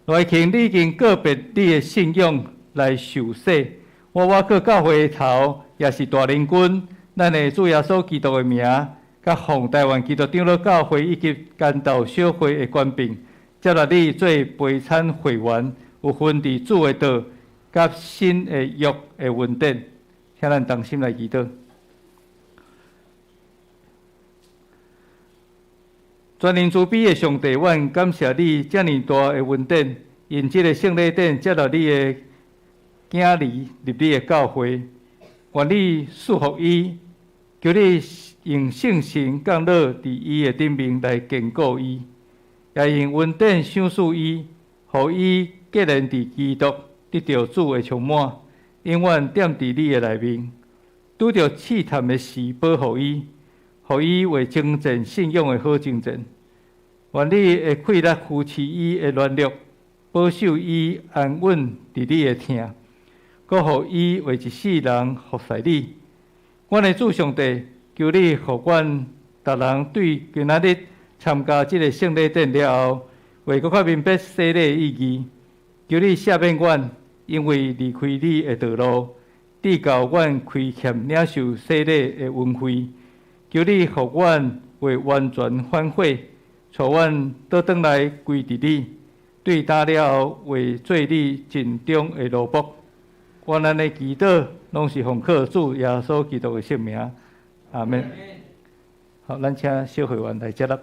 Speaker 4: 赖勤，你已经告别你的信仰来受洗。我搁教会头，也是大灵君，咱的主耶稣基督的名，甲奉台湾基督长老教会以及干道小会的官兵，接纳你做陪产会员，有份伫主的道，甲新的约的恩典，请咱同心来祈祷。全能慈悲的上帝，阮感谢你遮尔大的恩典，因这个圣礼典接纳你的囝儿入你的教会，愿你祝福伊，求你用圣神降落伫伊的顶面来坚固伊，也用恩典赏赐伊，互伊结连伫基督，得到主的充满，永远踮伫你的内面。拄着试探的时，保护伊，互伊为征战信仰的好征战。愿你会快乐扶持伊的软弱，保守伊安稳伫你的听。搁互伊为一世人服侍你，阮的主上帝，求你互阮逐人对今仔日参加这个圣礼典了后，为搁较明白洗礼的意义。求你赦免阮，因为离开你的道路，递交阮亏欠领受洗礼的恩惠。求你互阮为完全反悔，带阮倒转来归伫你，对打了后为做你尽忠的奴仆。愿咱的祈祷拢是奉靠主耶稣基督的圣名，阿门。好，咱请小会员来接纳。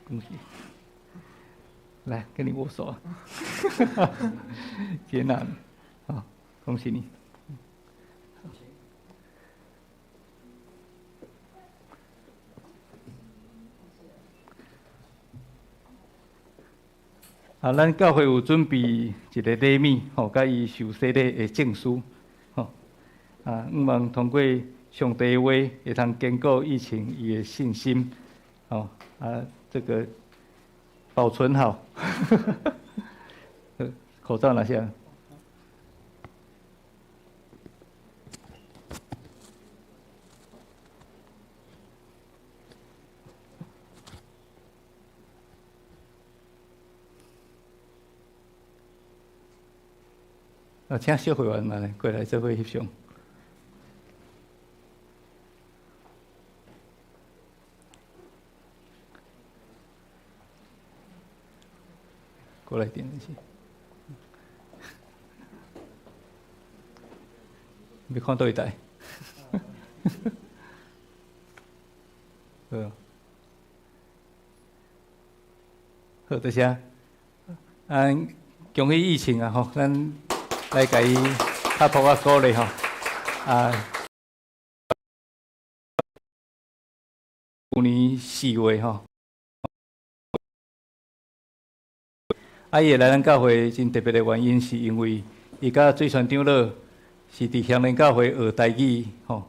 Speaker 4: 恭喜！来，跟你握手。接纳，好，恭喜你。咱教会有准备一个礼物，吼，甲伊受洗礼的证书，吼，希望通过上帝的话，会通坚固疫情伊的信心，吼，这个保存好。口罩拿下来。请小会员来过来做伙翕相。过来点一下。要看倒一台。好，好，多谢。恭喜疫情啊！吼，咱来甲伊拍扑啊鼓励吼。去年4月吼，伊会来咱教会真特别的原因，是因为伊甲水泉长老是伫乡邻教会学台语吼，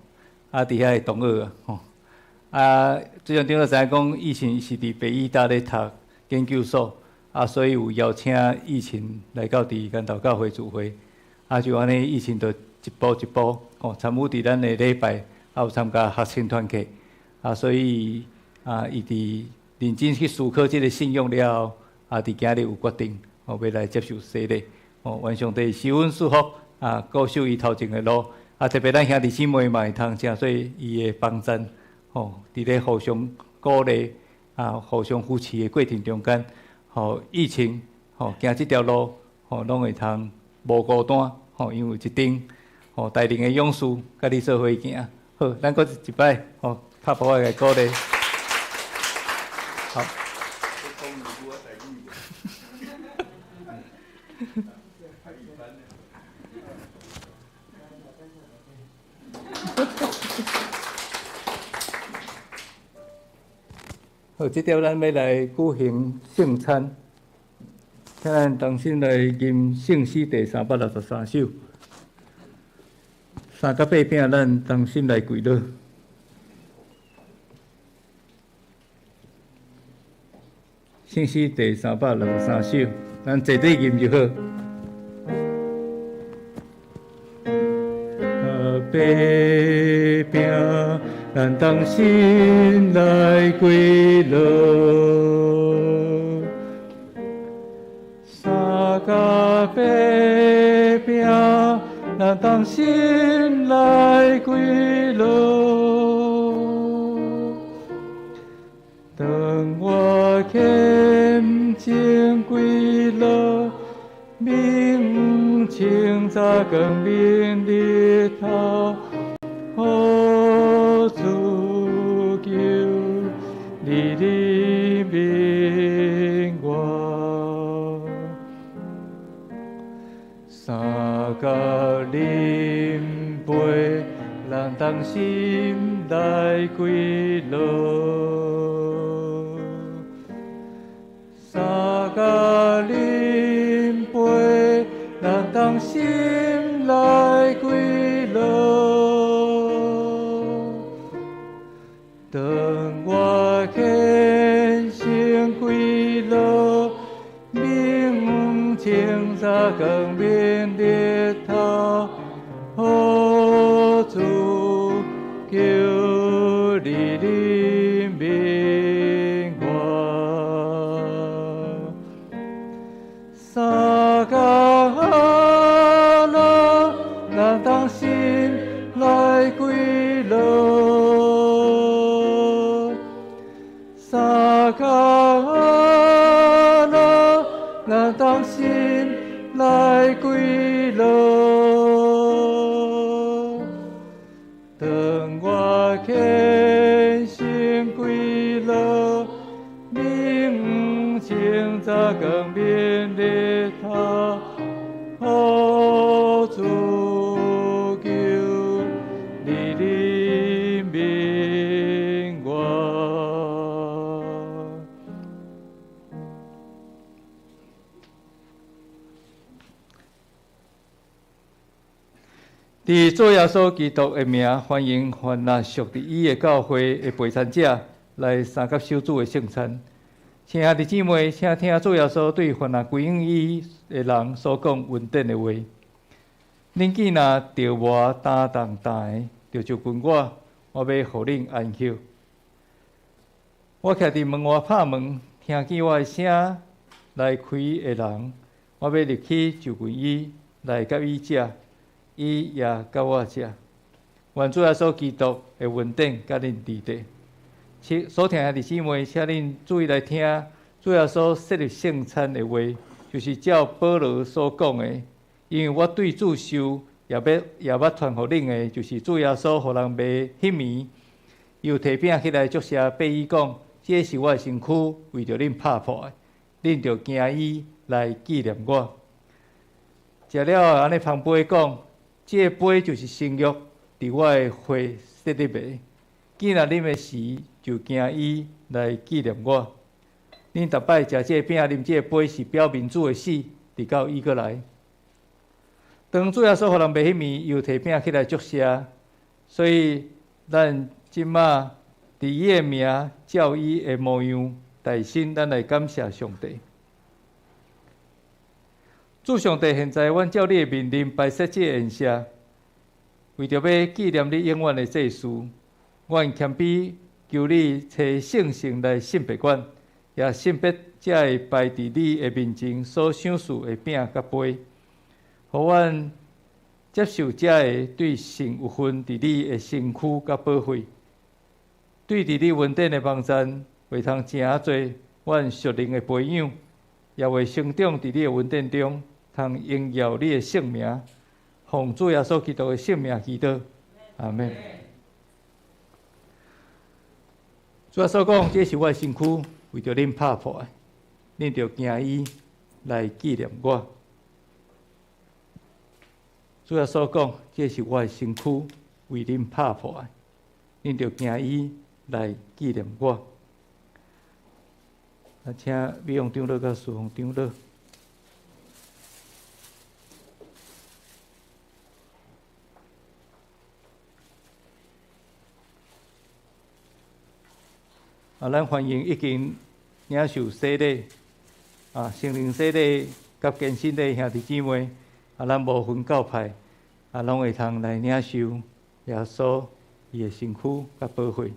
Speaker 4: 伫遐会同学啊吼。水泉长老知影讲，以前是伫北医大咧读研究所。所以有邀请疫情来到伫竿头教会聚会，就安尼疫情就一步一步参与伫咱的礼拜，有参加学生团契，所以伊伫认真去思考即个信仰了后，伫今日有决定，要来接受洗礼，愿上帝施恩赐福，固守伊头前的路，特别咱兄弟姊妹嘛会通正做伊的帮衬，伫咧互相鼓励，互相扶持的过程中间。疫情，行即条路，拢会通无孤单，因为一定，带领的勇士甲你做伙行。好，咱搁一摆，拍扑来鼓励。好。好，即条咱要来举行圣餐，请咱同心来吟圣诗第363首。3到8饼，咱同心来跪落。圣诗第363首，咱坐底吟就好。8饼。咱同心来跪落，3甲8饼，咱同心来跪落。当我虔诚跪落，明清早光明日头。主求你的名我，三甲啉杯，咱同心来跪落。三甲啉杯，咱同心来跪落。当我虔诚跪落，明清早光明日头，主求你的名我，三甲乐，咱同心来跪落。三甲乐，咱同心来跪落。当我虔诚跪落，明清早光明日头，主求你的名我。伫主耶稣基督的名，欢迎凡那属伫伊的教会的陪参者来参加小组的圣餐。亲爱的姊妹，请听主耶稣对凡那归应伊的人所讲恩典的话。恁囝若着我担重担，就问我，我要互恁安息。我徛伫门外拍门，听见我的声来开的人，我要入去就问伊，来甲伊食。伊也甲我食，愿主耶稣基督的恩典甲恁伫地。所听的姊妹，请恁注意来听主耶稣设立圣餐的话，就是照保罗所讲的，因为我对主受也捌传互恁的，就是主耶稣互人卖迄暝，又摕饼起来祝谢，八语讲：这是我的身躯，为着恁拍破的，恁着行伊来纪念我。食了后，安尼旁杯讲：这杯就是新约，伫我的血设立的。既然恁的时，就行伊来纪念我。恁逐摆食这饼、啉这杯，是表明主的死，直到伊过来。当主耶稣互人卖迄暝，又摕饼起来祝谢，所以咱即马伫伊的名，照伊的模样，大心咱来感谢上帝。主上帝，现在阮照你的命令摆设这宴社，为着要纪念你永远的祭事，阮谦卑求你找圣性来审判阮，也审判才会摆伫你的面前所赏赐的饼甲杯，互阮接受才会对神有份伫你的身躯甲保惠，对伫你恩典的网站，会通诚侪阮属灵的培养，也会成长伫你的恩典中。通荣耀你的圣名，奉主耶稣基督的圣名祈祷，阿门。主耶稣讲：这是我的身躯，为着恁拍破的，恁着行伊来纪念我。主耶稣讲：这是我的身躯，为恁拍破的，恁着行伊来纪念我。请美容长老甲侍奉长老。咱欢迎已经领受洗礼、圣灵洗礼甲健身礼兄弟姊妹，咱无分教派，拢会通来领受耶稣伊的身躯甲保惠。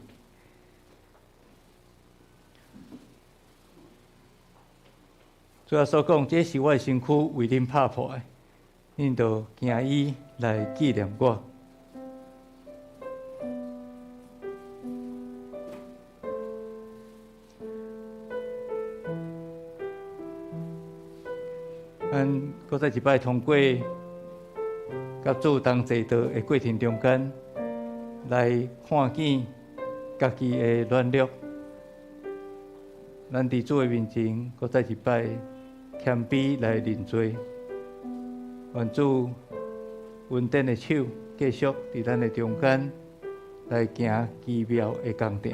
Speaker 4: 主要所讲，这是我的身躯，为恁拍破的，恁着行伊来纪念我。咱搁再一摆通过甲主同坐道的过程中间，来看见家己的软弱。咱伫主的面前，搁再一摆谦卑来认罪。愿主恩典的手继续伫咱的中间来行奇妙的工程。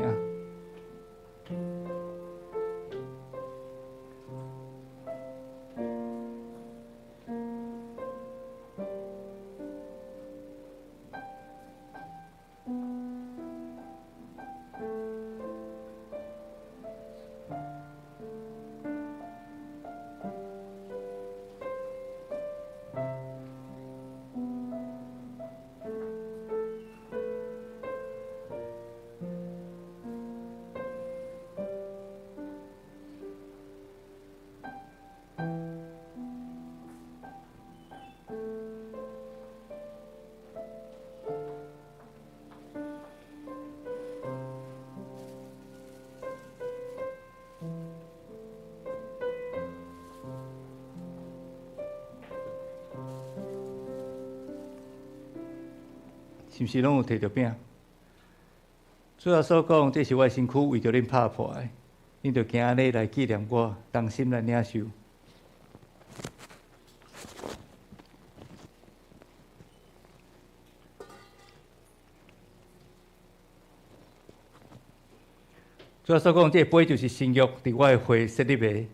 Speaker 4: 是毋是拢有摕到饼？主要所讲，这是我的身躯，为着恁拍破的，恁着行安尼来纪念我，同心来领受。主要所讲，这杯就是新约，伫我的血设立的。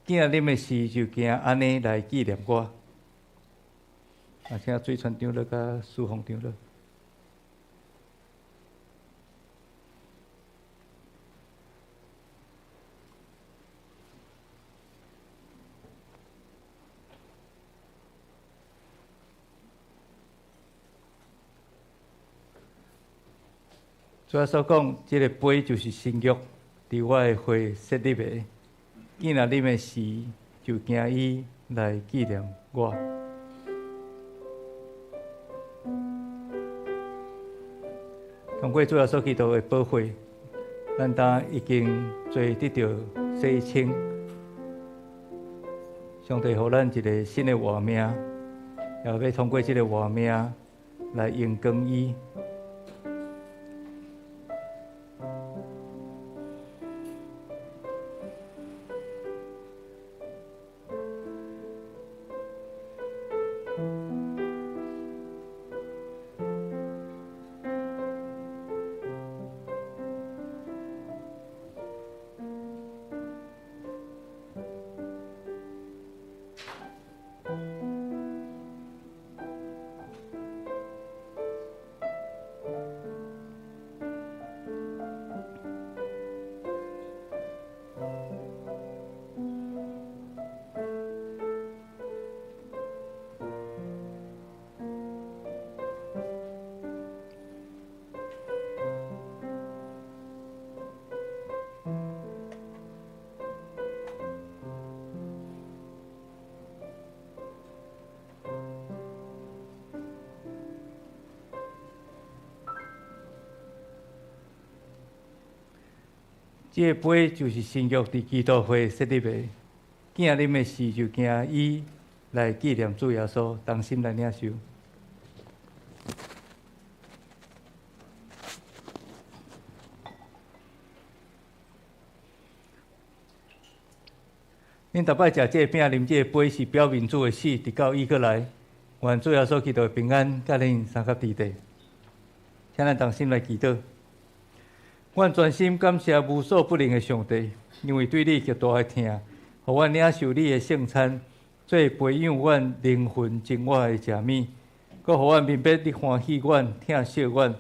Speaker 4: 既然恁的事，就行安尼来纪念我。请水传长老甲侍奉长老。主要所讲，这个杯就是新约，伫我的血设立的。既然恁的事，就行伊来纪念我。通过主要所基督的保惠，咱当已经做得到洗清，上帝予咱一个新的活命，也要通过这个活命来荣光伊。这个杯就是新约伫基督会设立的，囝啉的时就惊伊来纪念主耶稣，同心来领受。恁逐摆食这个饼、啉这个杯，是表明主的死，直到伊过来，愿主耶稣基督的平安，甲恁三合伫地。请咱同心来祈祷。阮全心感谢无所不能的上帝，因为对你极大的疼，互阮领受你的圣餐，做培养阮灵魂精华的食物，搁互阮明白你欢喜阮、疼惜阮，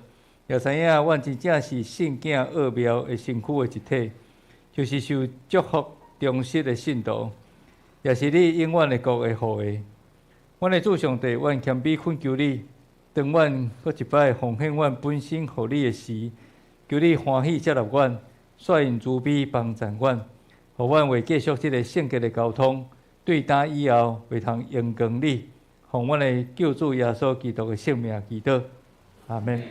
Speaker 4: 也知影阮真正是圣囝奥妙的身躯的一体，就是受祝福忠实的信徒，也是你永远的国的后裔。阮的主上帝，阮谦卑恳求你，当阮搁一摆奉献阮本身互你的时。求你欢喜接纳阮，率因慈悲帮助阮，互阮为继续这个圣洁的交通，对打以后会通荣光你，奉阮的救主耶稣基督的圣名祈祷，阿门。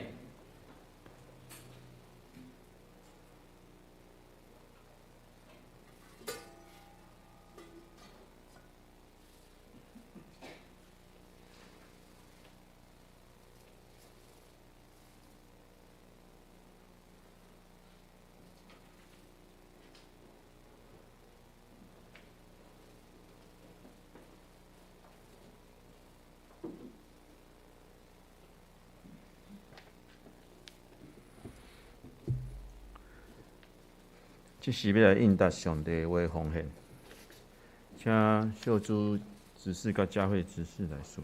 Speaker 1: 这是要来应答上帝的话奉献，请秀珠执事甲教会执事来说。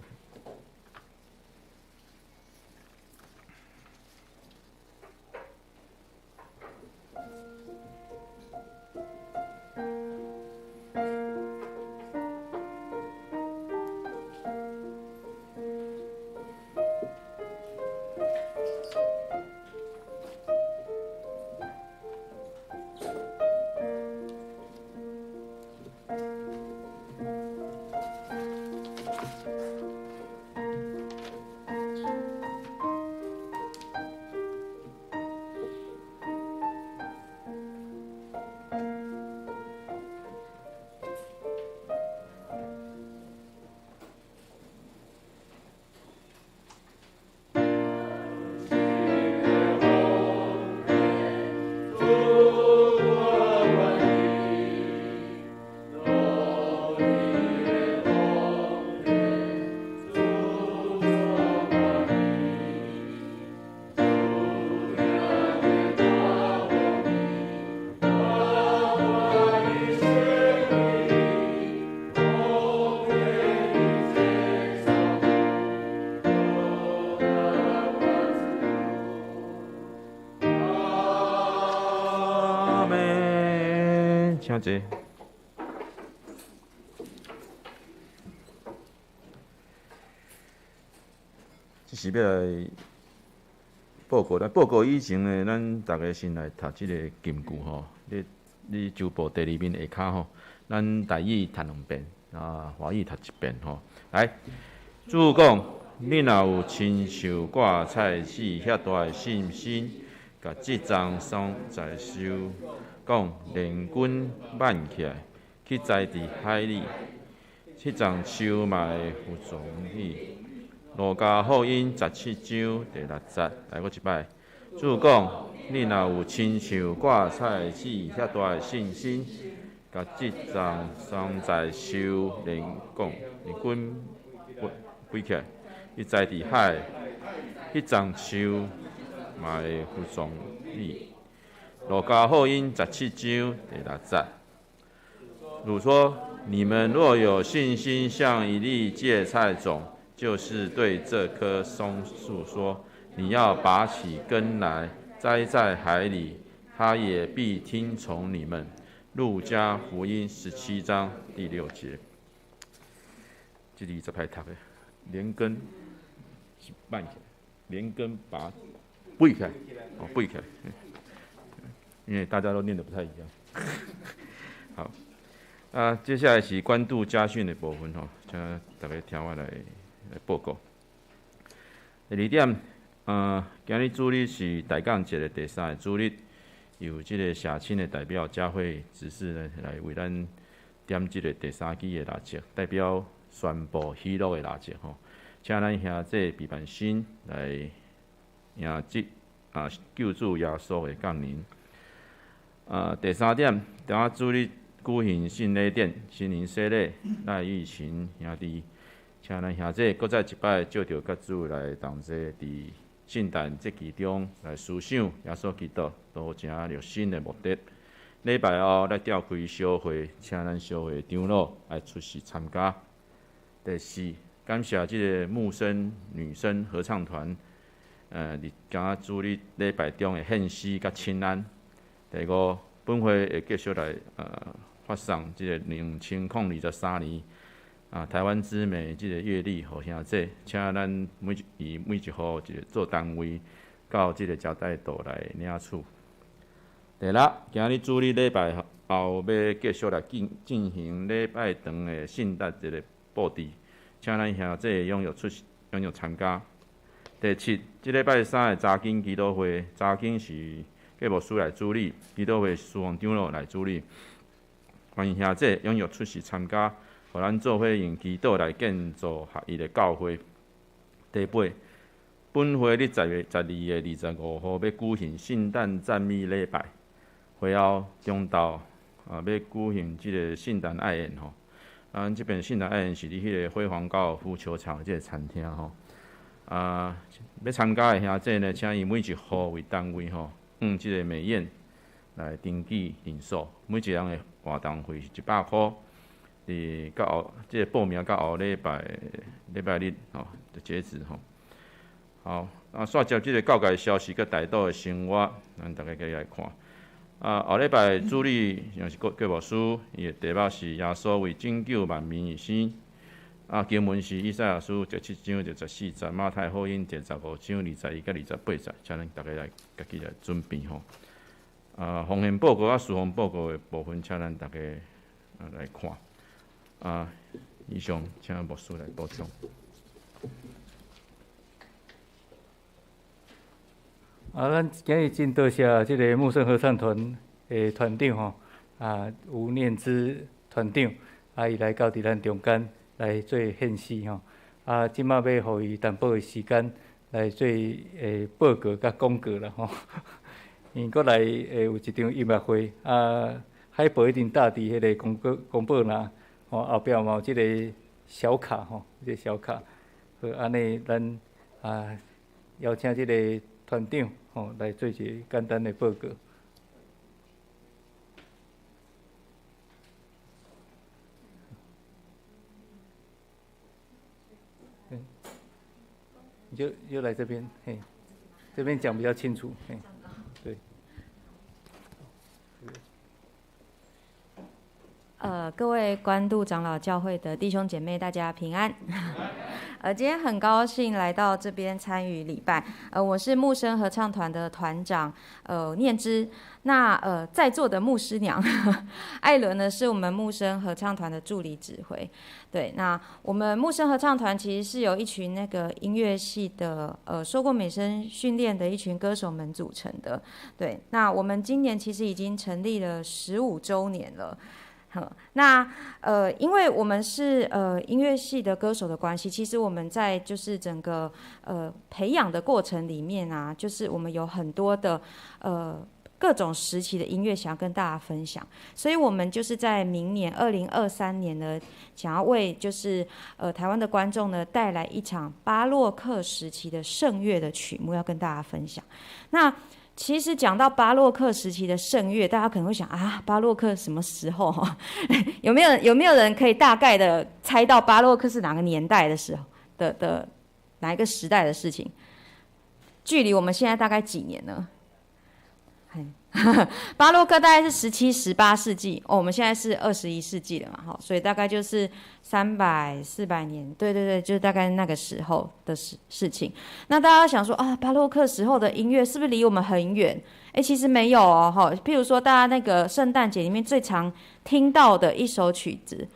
Speaker 1: 请坐。这是要来报告。咱报告以前呢，咱大家先来读这个金句吼。你周报第2面下骹吼，咱台语读2遍，华语读1遍吼。来，主讲，你若有亲像挂菜籽遐大的信心，甲即丛松在手。讲连滚挽起来，去栽伫海里，迄丛树嘛会服从你。路加福音17章第6节，来过一摆。主讲，你若有亲像芥菜籽遐大的信心，甲即丛桑在树连讲，连滚飞起来，伊栽伫海，迄丛树嘛会服从你。路加福音17章第6节。主说：你们若有信心，像一粒芥菜种，就是对这棵松树说：你要拔起根来，栽在海里，它也必听从你们。路加福音17章第6节。这里这排读的，连根蔓起来，连根拔背起来，背起来，因为大家都念得不太一样。好。接下来是关渡家训的部分吼，请大家听我来报告。第2点，今日主日是大港节的第3个主日，由这个社青的代表佳慧执事呢来为咱点这个第3支的蜡烛，代表宣布喜乐的蜡烛吼，请咱兄弟毕办心来迎接救主耶稣的降临。第3点，当下主日举行圣礼典、新年洗礼，赖玉琴兄弟，请咱兄弟搁再一摆照着甲主来同齐伫圣诞节期中来思想耶稣基督道成热心的目的。礼拜后来召开小会，请咱小会长老来出席参加。第4，感谢即个木生女生合唱团，伫今仔主日礼拜中的献诗甲亲安。第5，本会会继续来发送即个2023年台湾之美即个月历互兄弟，请咱每一户一个做单位到即个招待处来领取。第6，今日主日礼拜后要继续来进行礼拜堂的圣诞节的布置，请咱兄弟踊跃参加。第7，即礼拜3的查经祈祷会，查经是教牧师来主理，祈祷会事奉长老来主理。欢迎兄弟踊跃出席参加，互咱做伙用祈祷来建造合一的教会。第8，本会伫10月12月25号要举行圣诞赞美礼拜，会后中昼要举行即个圣诞爱宴吼。咱即边圣诞爱宴是伫迄个辉煌高尔夫球场即个餐厅吼。要参加的兄弟呢，请以每一户为单位吼，即个美宴来登记人数，每一人的活动费是100块。到后即个报名到后礼拜日吼就截止吼。好，煞接即个教界消息甲大岛的生活，咱大家可以来看。后礼拜主日又是教牧师，伊的题目是耶稣为拯救万民而生。经文是以赛亚书17章14节，马太福音15章21到28节，请咱大家来家己来准备吼。奉献报告事奉报告的部分，请咱大家来看。以上请牧师来补充。
Speaker 4: 咱今日真多谢即个木生合唱团的团长吼，吴念之团长，伊来到伫咱中间来做献诗吼。即马要互伊淡薄的时间来做报告甲广告啦吼。因过来有一场音乐会，海报一定搭伫迄个公报栏，吼后壁嘛有即个小卡吼，即个小卡，好安尼咱邀请即个团长吼来做一个简单的报告。你就来这边，嘿，这边讲比较清楚，嘿，对。
Speaker 5: 各位关渡长老教会的弟兄姐妹，大家平安。今天很高兴来到这边参与礼拜。我是木生合唱团的团长，念之。那在座的牧师娘艾伦呢，是我们木生合唱团的助理指挥。对，那我们木生合唱团其实是由一群那个音乐系的受过美声训练的一群歌手们组成的。对，那我们今年其实已经成立了15周年了。好，那因为我们是音乐系的歌手的关系，其实我们在就是整个培养的过程里面啊，就是我们有很多的各种时期的音乐想要跟大家分享，所以我们就是在明年2023年呢，想要为就是台湾的观众呢带来一场巴洛克时期的圣乐的曲目，要跟大家分享。那其实讲到巴洛克时期的圣乐，大家可能会想啊，巴洛克什么时候？有没有人可以大概的猜到巴洛克是哪个年代的时候的哪一个时代的事情？距离我们现在大概几年呢？巴洛克大概是17、18世纪哦，我们现在是21世纪了嘛，所以大概就是300、400年，对，就是大概那个时候的事情。那大家想说啊，巴洛克时候的音乐是不是离我们很远？其实没有哦，譬如说大家那个圣诞节里面最常听到的一首曲子，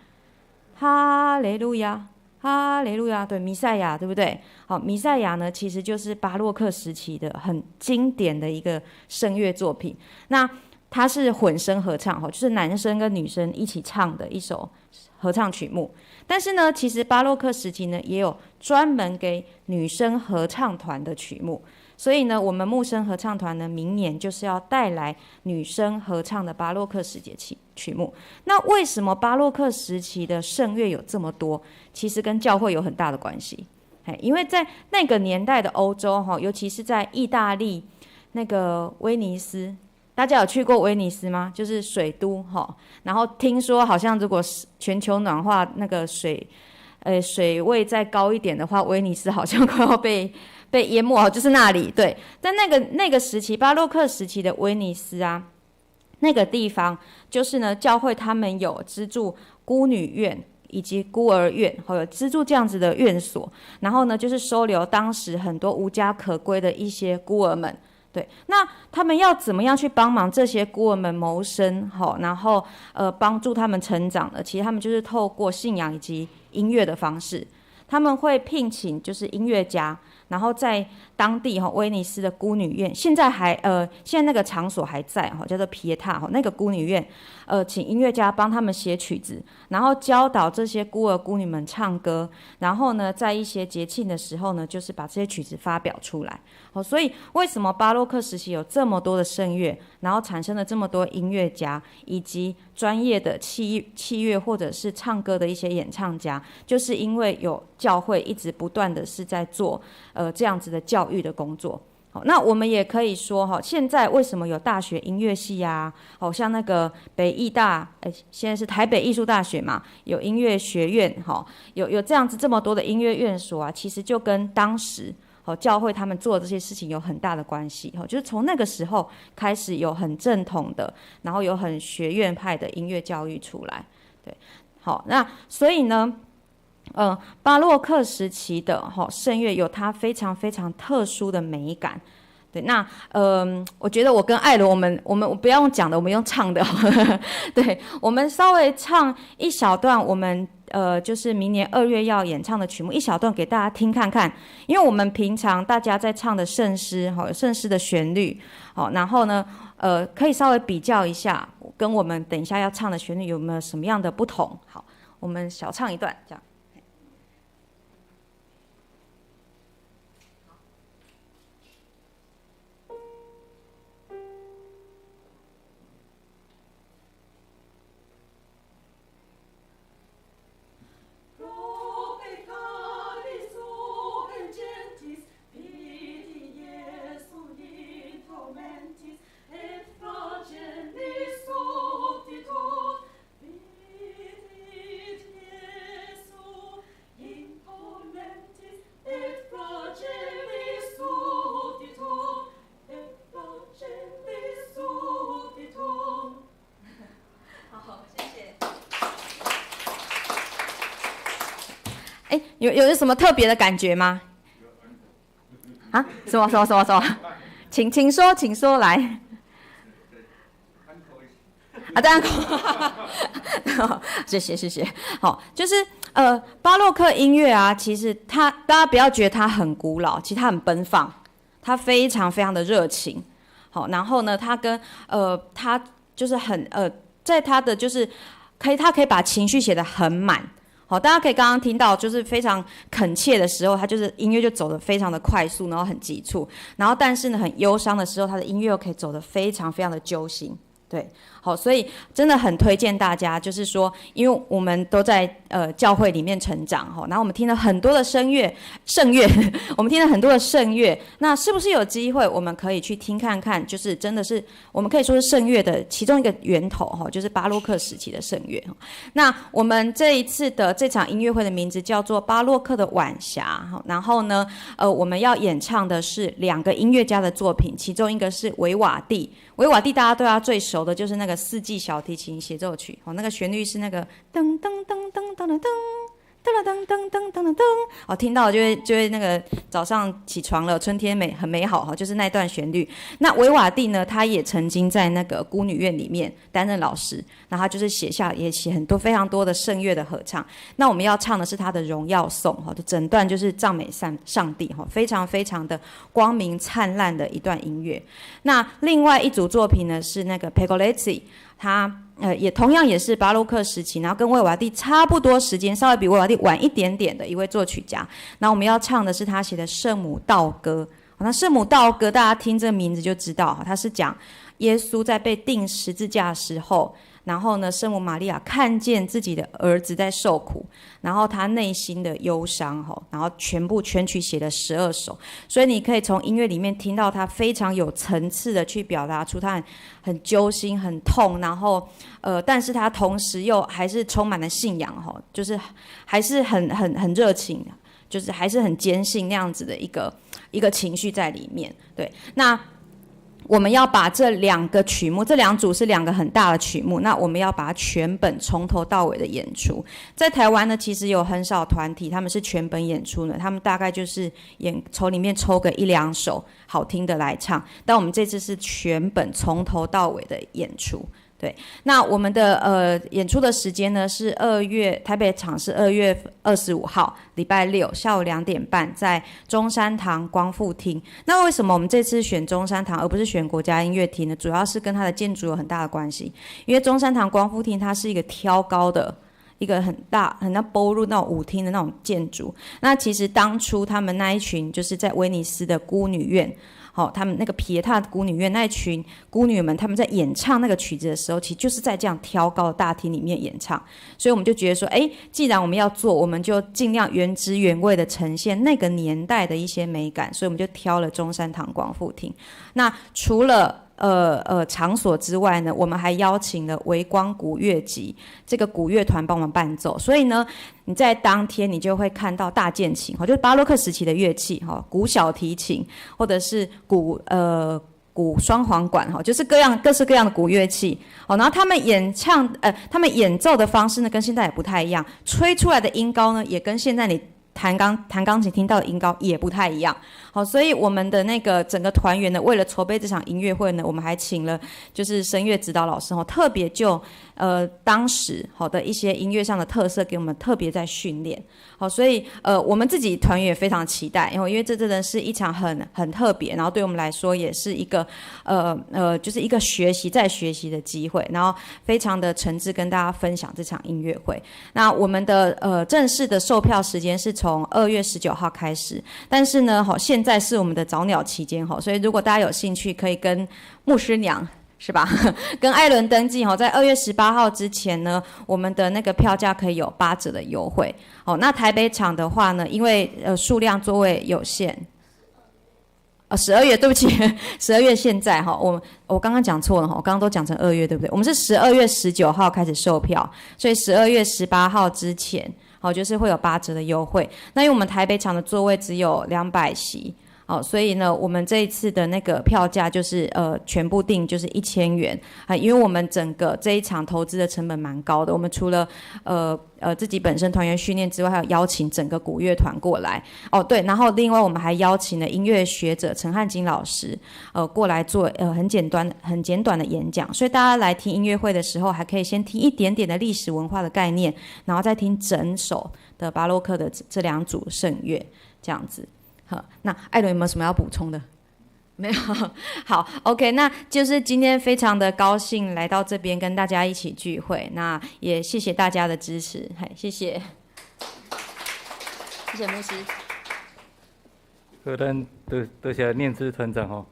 Speaker 5: 哈雷路亚。哈雷路亚，对，弥赛亚，对不对？好，弥赛亚呢，其实就是巴洛克时期的很经典的一个声乐作品。那它是混声合唱，就是男生跟女生一起唱的一首合唱曲目。但是呢，其实巴洛克时期呢，也有专门给女生合唱团的曲目。所以呢，我们木声合唱团呢，明年就是要带来女生合唱的巴洛克时期曲目。那为什么巴洛克时期的圣乐有这么多？其实跟教会有很大的关系。因为在那个年代的欧洲，尤其是在意大利那个威尼斯，大家有去过威尼斯吗？就是水都然后听说好像如果全球暖化，那个水位再高一点的话，威尼斯好像快要被淹没，就是那里。对，在那个时期，巴洛克时期的威尼斯啊，那个地方就是呢，教会他们有资助孤女院以及孤儿院，有资助这样子的院所，然后呢，就是收留当时很多无家可归的一些孤儿们。对，那他们要怎么样去帮忙这些孤儿们谋生？然后帮助他们成长呢？其实他们就是透过信仰以及音乐的方式，他们会聘请就是音乐家。然后在当地威尼斯的孤女院，现在那个场所还在叫做皮耶塔那个孤女院，请音乐家帮他们写曲子，然后教导这些孤儿孤女们唱歌，然后呢，在一些节庆的时候呢，就是把这些曲子发表出来。所以为什么巴洛克时期有这么多的圣乐，然后产生了这么多音乐家以及专业的器乐或者是唱歌的一些演唱家，就是因为有教会一直不断的是在做这样子的教育的工作。好，那我们也可以说现在为什么有大学音乐系啊？像那个北艺大，现在是台北艺术大学嘛，有音乐学院，有这样子这么多的音乐院所啊，其实就跟当时教会他们做的这些事情有很大的关系。就是从那个时候开始有很正统的，然后有很学院派的音乐教育出来。对，好，那所以呢，巴洛克时期的圣乐有它非常非常特殊的美感。对，那我觉得我跟艾伦，我们不要用讲的，我们用唱的。对，我们稍微唱一小段，我们就是明年2月要演唱的曲目，一小段给大家听看看。因为我们平常大家在唱的圣诗，圣诗的旋律，然后呢，可以稍微比较一下，跟我们等一下要唱的旋律有没有什么样的不同。好，我们小唱一段，这样。有什么特别的感觉吗？啊？什么？请说来。啊，当然，谢谢。好，就是巴洛克音乐啊，其实大家不要觉得它很古老，其实它很奔放，它非常非常的热情。好，然后呢，它跟它就是很在它的就是他可以把情绪写得很满。好，大家可以刚刚听到，就是非常恳切的时候，他就是音乐就走得非常的快速，然后很急促，然后但是呢，很忧伤的时候，他的音乐又可以走得非常非常的揪心。对，好，所以真的很推荐大家，就是说，因为我们都在教会里面成长哈，然后我们听了很多的圣乐，我们听了很多的圣乐，那是不是有机会我们可以去听看看？就是真的是我们可以说是圣乐的其中一个源头哈，就是巴洛克时期的圣乐。那我们这一次的这场音乐会的名字叫做巴洛克的晚霞，然后呢，我们要演唱的是2个音乐家的作品，其中一个是维瓦蒂。维瓦蒂大家对他最熟的就是那个4季小提琴协奏曲，那个旋律是那个噔噔噔噔噔噔噔。噔噔噔噔噔噔噔，哦，听到就会那个早上起床了，春天很美好哈，就是那段旋律。那维瓦蒂呢，他也曾经在那个孤女院里面担任老师，那他就是写很多非常多的圣乐的合唱。那我们要唱的是他的荣耀颂哈，就整段就是赞美上帝哈，非常非常的光明灿烂的一段音乐。那另外一组作品呢是那个 Pergolesi， 他也同样也是巴洛克时期，然后跟维瓦蒂差不多时间，稍微比维瓦蒂晚一点点的一位作曲家。然后我们要唱的是他写的《圣母道歌》。那《圣母道歌》大家听这个名字就知道，他是讲耶稣在被钉十字架的时候，然后呢，圣母玛利亚看见自己的儿子在受苦，然后他内心的忧伤，然后全曲写了12首，所以你可以从音乐里面听到他非常有层次的去表达出他很揪心、很痛，然后但是他同时又还是充满了信仰，就是还是很热情，就是还是很坚信那样子的一个情绪在里面。对，那我们要把这2个曲目，这2组是2个很大的曲目，那我们要把它全本从头到尾的演出。在台湾呢，其实有很少团体他们是全本演出的，他们大概就是从里面抽个1-2首好听的来唱，但我们这次是全本从头到尾的演出。对，那我们的演出的时间呢是台北场是2月25号礼拜六下午2点半，在中山堂光复厅。那为什么我们这次选中山堂而不是选国家音乐厅呢？主要是跟它的建筑有很大的关系，因为中山堂光复厅它是一个挑高的一个很大很像步入那种舞厅的那种建筑。那其实当初他们那一群就是在威尼斯的孤女院，他们那个皮耶塔孤女院那一群孤女们，他们在演唱那个曲子的时候，其实就是在这样挑高的大厅里面演唱。所以我们就觉得说，既然我们要做，我们就尽量原汁原味的呈现那个年代的一些美感，所以我们就挑了中山堂光复厅。那除了场所之外呢，我们还邀请了微光古乐集这个古乐团帮我们伴奏，所以呢，你在当天你就会看到大键琴，就是巴洛克时期的乐器，古小提琴或者是古双簧管，就是各式各样的古乐器，然后他们演奏的方式呢，跟现在也不太一样，吹出来的音高呢，也跟现在你弹钢琴听到的音高也不太一样。好，所以我们的那个整个团员呢，为了筹备这场音乐会呢，我们还请了就是声乐指导老师，特别就当时好的一些音乐上的特色给我们特别在训练。好，所以我们自己团员也非常期待，因为这真的是一场很特别，然后对我们来说也是一个就是一个再学习的机会，然后非常的诚挚跟大家分享这场音乐会。那我们的正式的售票时间是从2月19号开始，但是呢，现在是我们的早鸟期间，所以如果大家有兴趣，可以跟牧师娘是吧？跟艾伦登记，在2月18号之前呢，我们的那个票价可以有8折的优惠。那台北场的话呢，因为数量座位有限，12月，对不起，12月现在我刚刚讲错了，我刚刚都讲成2月，对不对？我们是12月19号开始售票，所以12月18号之前，就是会有8折的优惠。那因为我们台北场的座位只有200席。所以呢，我们这一次的那个票价就是全部定就是1000元啊，因为我们整个这一场投资的成本蛮高的，我们除了自己本身团员训练之外，还有邀请整个古乐团过来。对，然后另外我们还邀请了音乐学者陈汉金老师过来做很简短的演讲，所以大家来听音乐会的时候，还可以先听一点点的历史文化的概念，然后再听整首的巴洛克的这2组圣乐这样子。好，那艾伦有没有什么要补充的？没有，好 ，OK， 那就是今天非常的高兴来到这边跟大家一起聚会，那也谢谢大家的支持，谢谢，谢谢牧师。
Speaker 4: 好，咱多谢念之团长吼，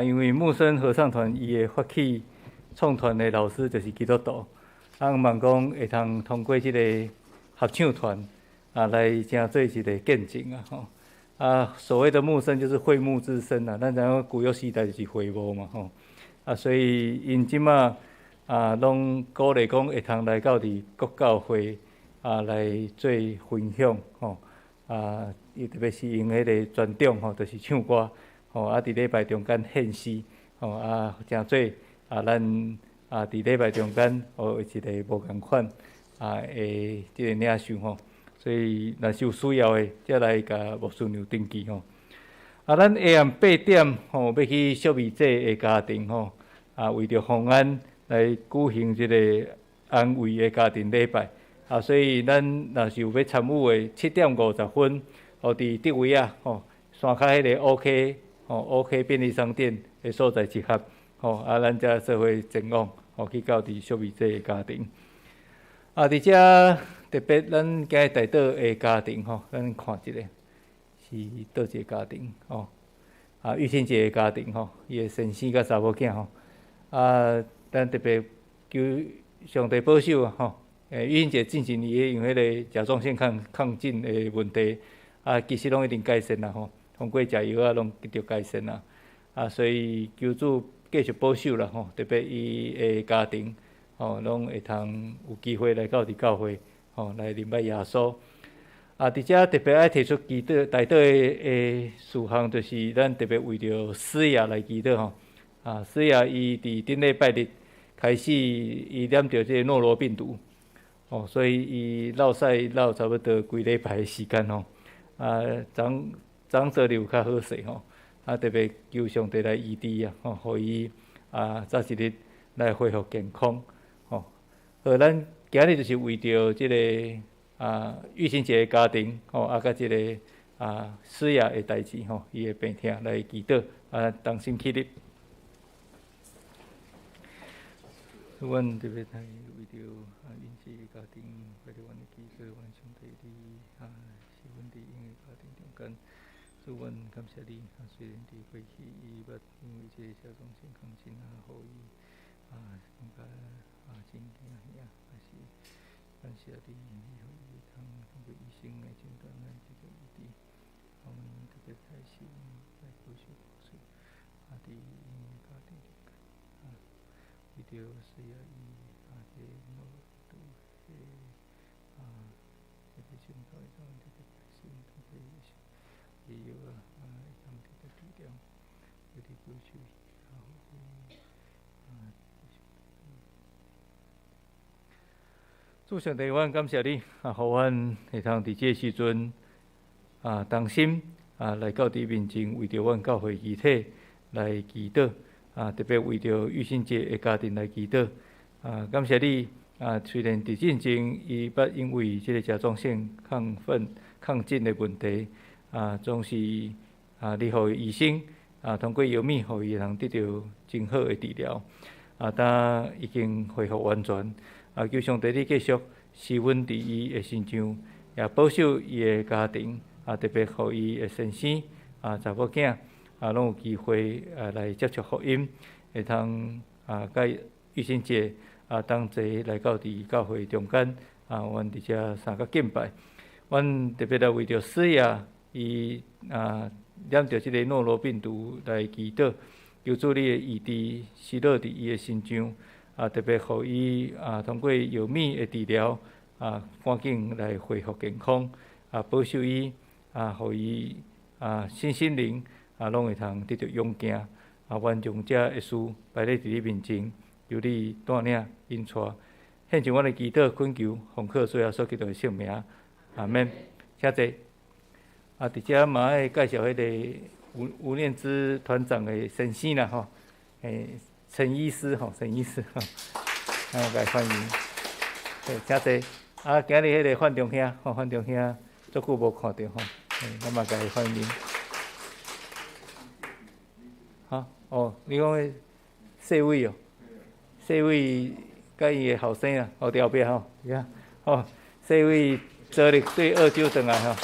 Speaker 4: 因为木森合唱团伊的发起创团的老师就是基督徒，望讲会通过这个合唱团来成做一个见证吼。所谓的木生就是会幕之声咱知影古约时代就是会幕嘛吼，所以因即马拢鼓励讲会通来到伫国教会来做分享吼，特别是用迄个专长吼，就是唱歌吼，伫礼拜中间献诗吼，诚做咱伫礼拜中间一个无共款的即个领袖吼。所以，若是有需要的，则来甲牧师娘登记吼。咱下暗8点吼，要去小米姐的家庭吼，为着方安来举行即个安慰的家庭礼拜。所以咱若是有要参与的，7点50分，伫德维吼，山骹迄个 OK 便利商店的所在集合吼，咱才做伙前往去到伫小米姐的家庭。伫遮。特别，咱今日带倒的家庭吼，咱看一下是倒一个家庭吼。玉清姐的家庭吼，伊的先生甲查某囝吼。咱特别求上帝保守吼。玉清姐近几年用迄个甲状腺亢进的问题，其实拢已经改善啦吼。通过食药拢继续改善啦。所以求主继续保守啦吼。特别伊的家庭吼，拢会通有机会来到伫教会。来礼拜耶稣。伫遮特别爱提出祈祷，带倒的事项就是咱特别为着思雅来祈祷吼。思雅伊伫顶礼拜日开始，伊染着这个诺罗病毒，所以伊落屎落差不多规礼拜的时间吼。长者有较好势吼。特别求上帝来医治互伊早一日来恢复健康吼。咱。今日就是为着即个玉清姐的家庭吼，甲即个思雅的代志吼，伊的病痛来祈祷同心起立。阮特别来为着玉清姐的家庭，为着阮的祈祷，阮上帝你是阮伫因的家庭中间，主阮感谢你，虽然伫过去伊捌因为即个甲状腺亢进互伊感觉真惊吓。感谢你，以后伊通过医生的诊断来这个医治，我们特别开心来保守保守，伫因家庭中间，为着需要伊这诺度这个镜头上这个开心通过医生，也有当这个治疗，为着保守主上帝，阮感谢你，互阮会通伫这时阵同心来到你面前，为着阮教会遗体来祈祷，特别为着玉心姐的家庭来祈祷。感谢你，虽然伫进前伊捌因为这个甲状腺亢进的问题，总是你互医生通过药物，互伊通得到真好的治疗，但已经恢复完全。求上帝你继续施阮伫伊的身上，也保守伊的家庭，特别互伊的先生查某囝拢有机会来接触福音，会通甲玉心姐同齐来到伫教会中间，阮伫遮三角敬拜。阮特别来为着思雅伊染着即个诺罗病毒来祈祷，求主你的医治施落伫伊的身上。特别互伊通过药物的治疗赶紧来恢复健康，保守伊互伊身灵拢会通得到勇健，完将这一事摆咧伫你面前，由你带领引带，献上阮的祈祷恳求，奉靠主耶稣基督的圣名，阿免。请坐。伫遮嘛爱介绍迄个吴念之团长的先生啦吼，陈医师吼，陈医师吼，来欢迎。请坐。今日迄个范仲兄吼，范仲兄足久无看到吼，咱嘛甲伊欢迎。哈哦，你讲的细伟哦，细伟甲伊的后生啊，后条边吼，你看哦，细伟做力对澳洲转来吼，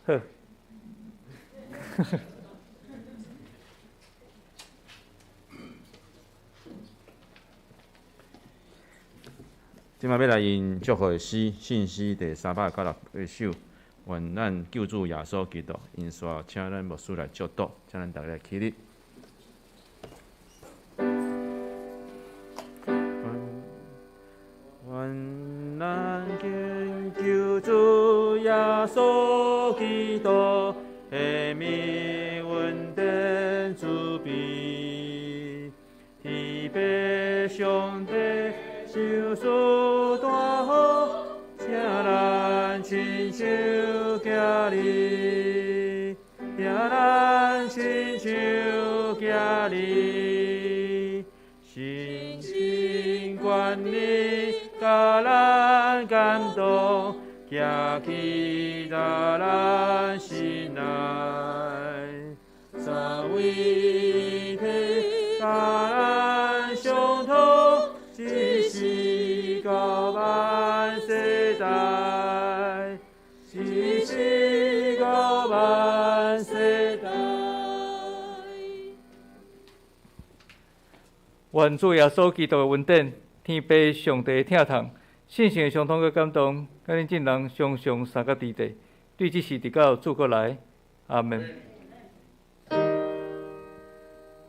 Speaker 4: 好。
Speaker 1: 今麦要来因祝福的诗，信息第398首，愿咱救主耶稣基督，因说，请咱牧师来祝祷，请咱大家起立。愿咱救主耶稣基督的名稳定主庇，天父上帝。救赎大好，请咱亲手行哩，请咱亲手行哩，心情愿你甲咱感动，行去在咱心内，三位一体甲咱相通。只是到万世代，只是到万世代。
Speaker 4: 愿主耶稣基督的恩典，天父上帝的疼痛，信心的相通和感动，甲恁众人常常三角伫地，对这事直到主过来，阿门。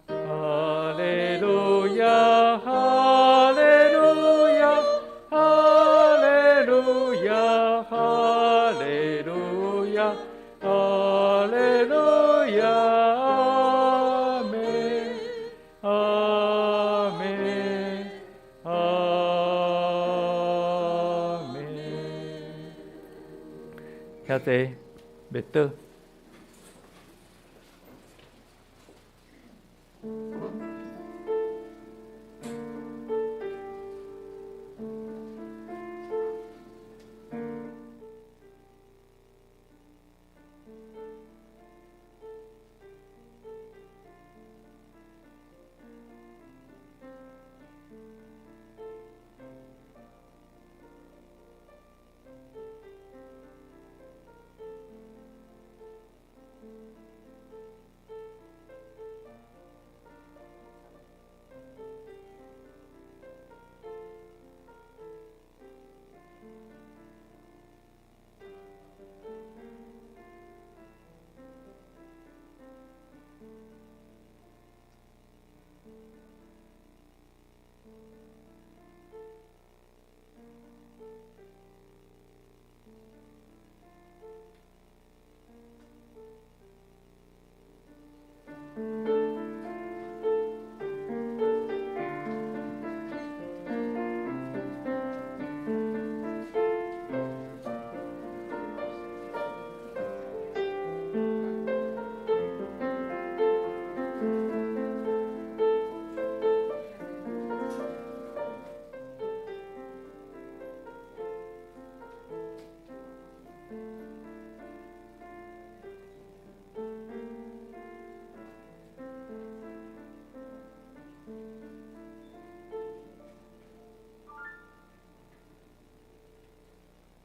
Speaker 4: 哈利路亚，哈利路亚，哈利路亚，哈利路亚，哈利路亚，阿门，阿门，阿门。遐济，袂倒。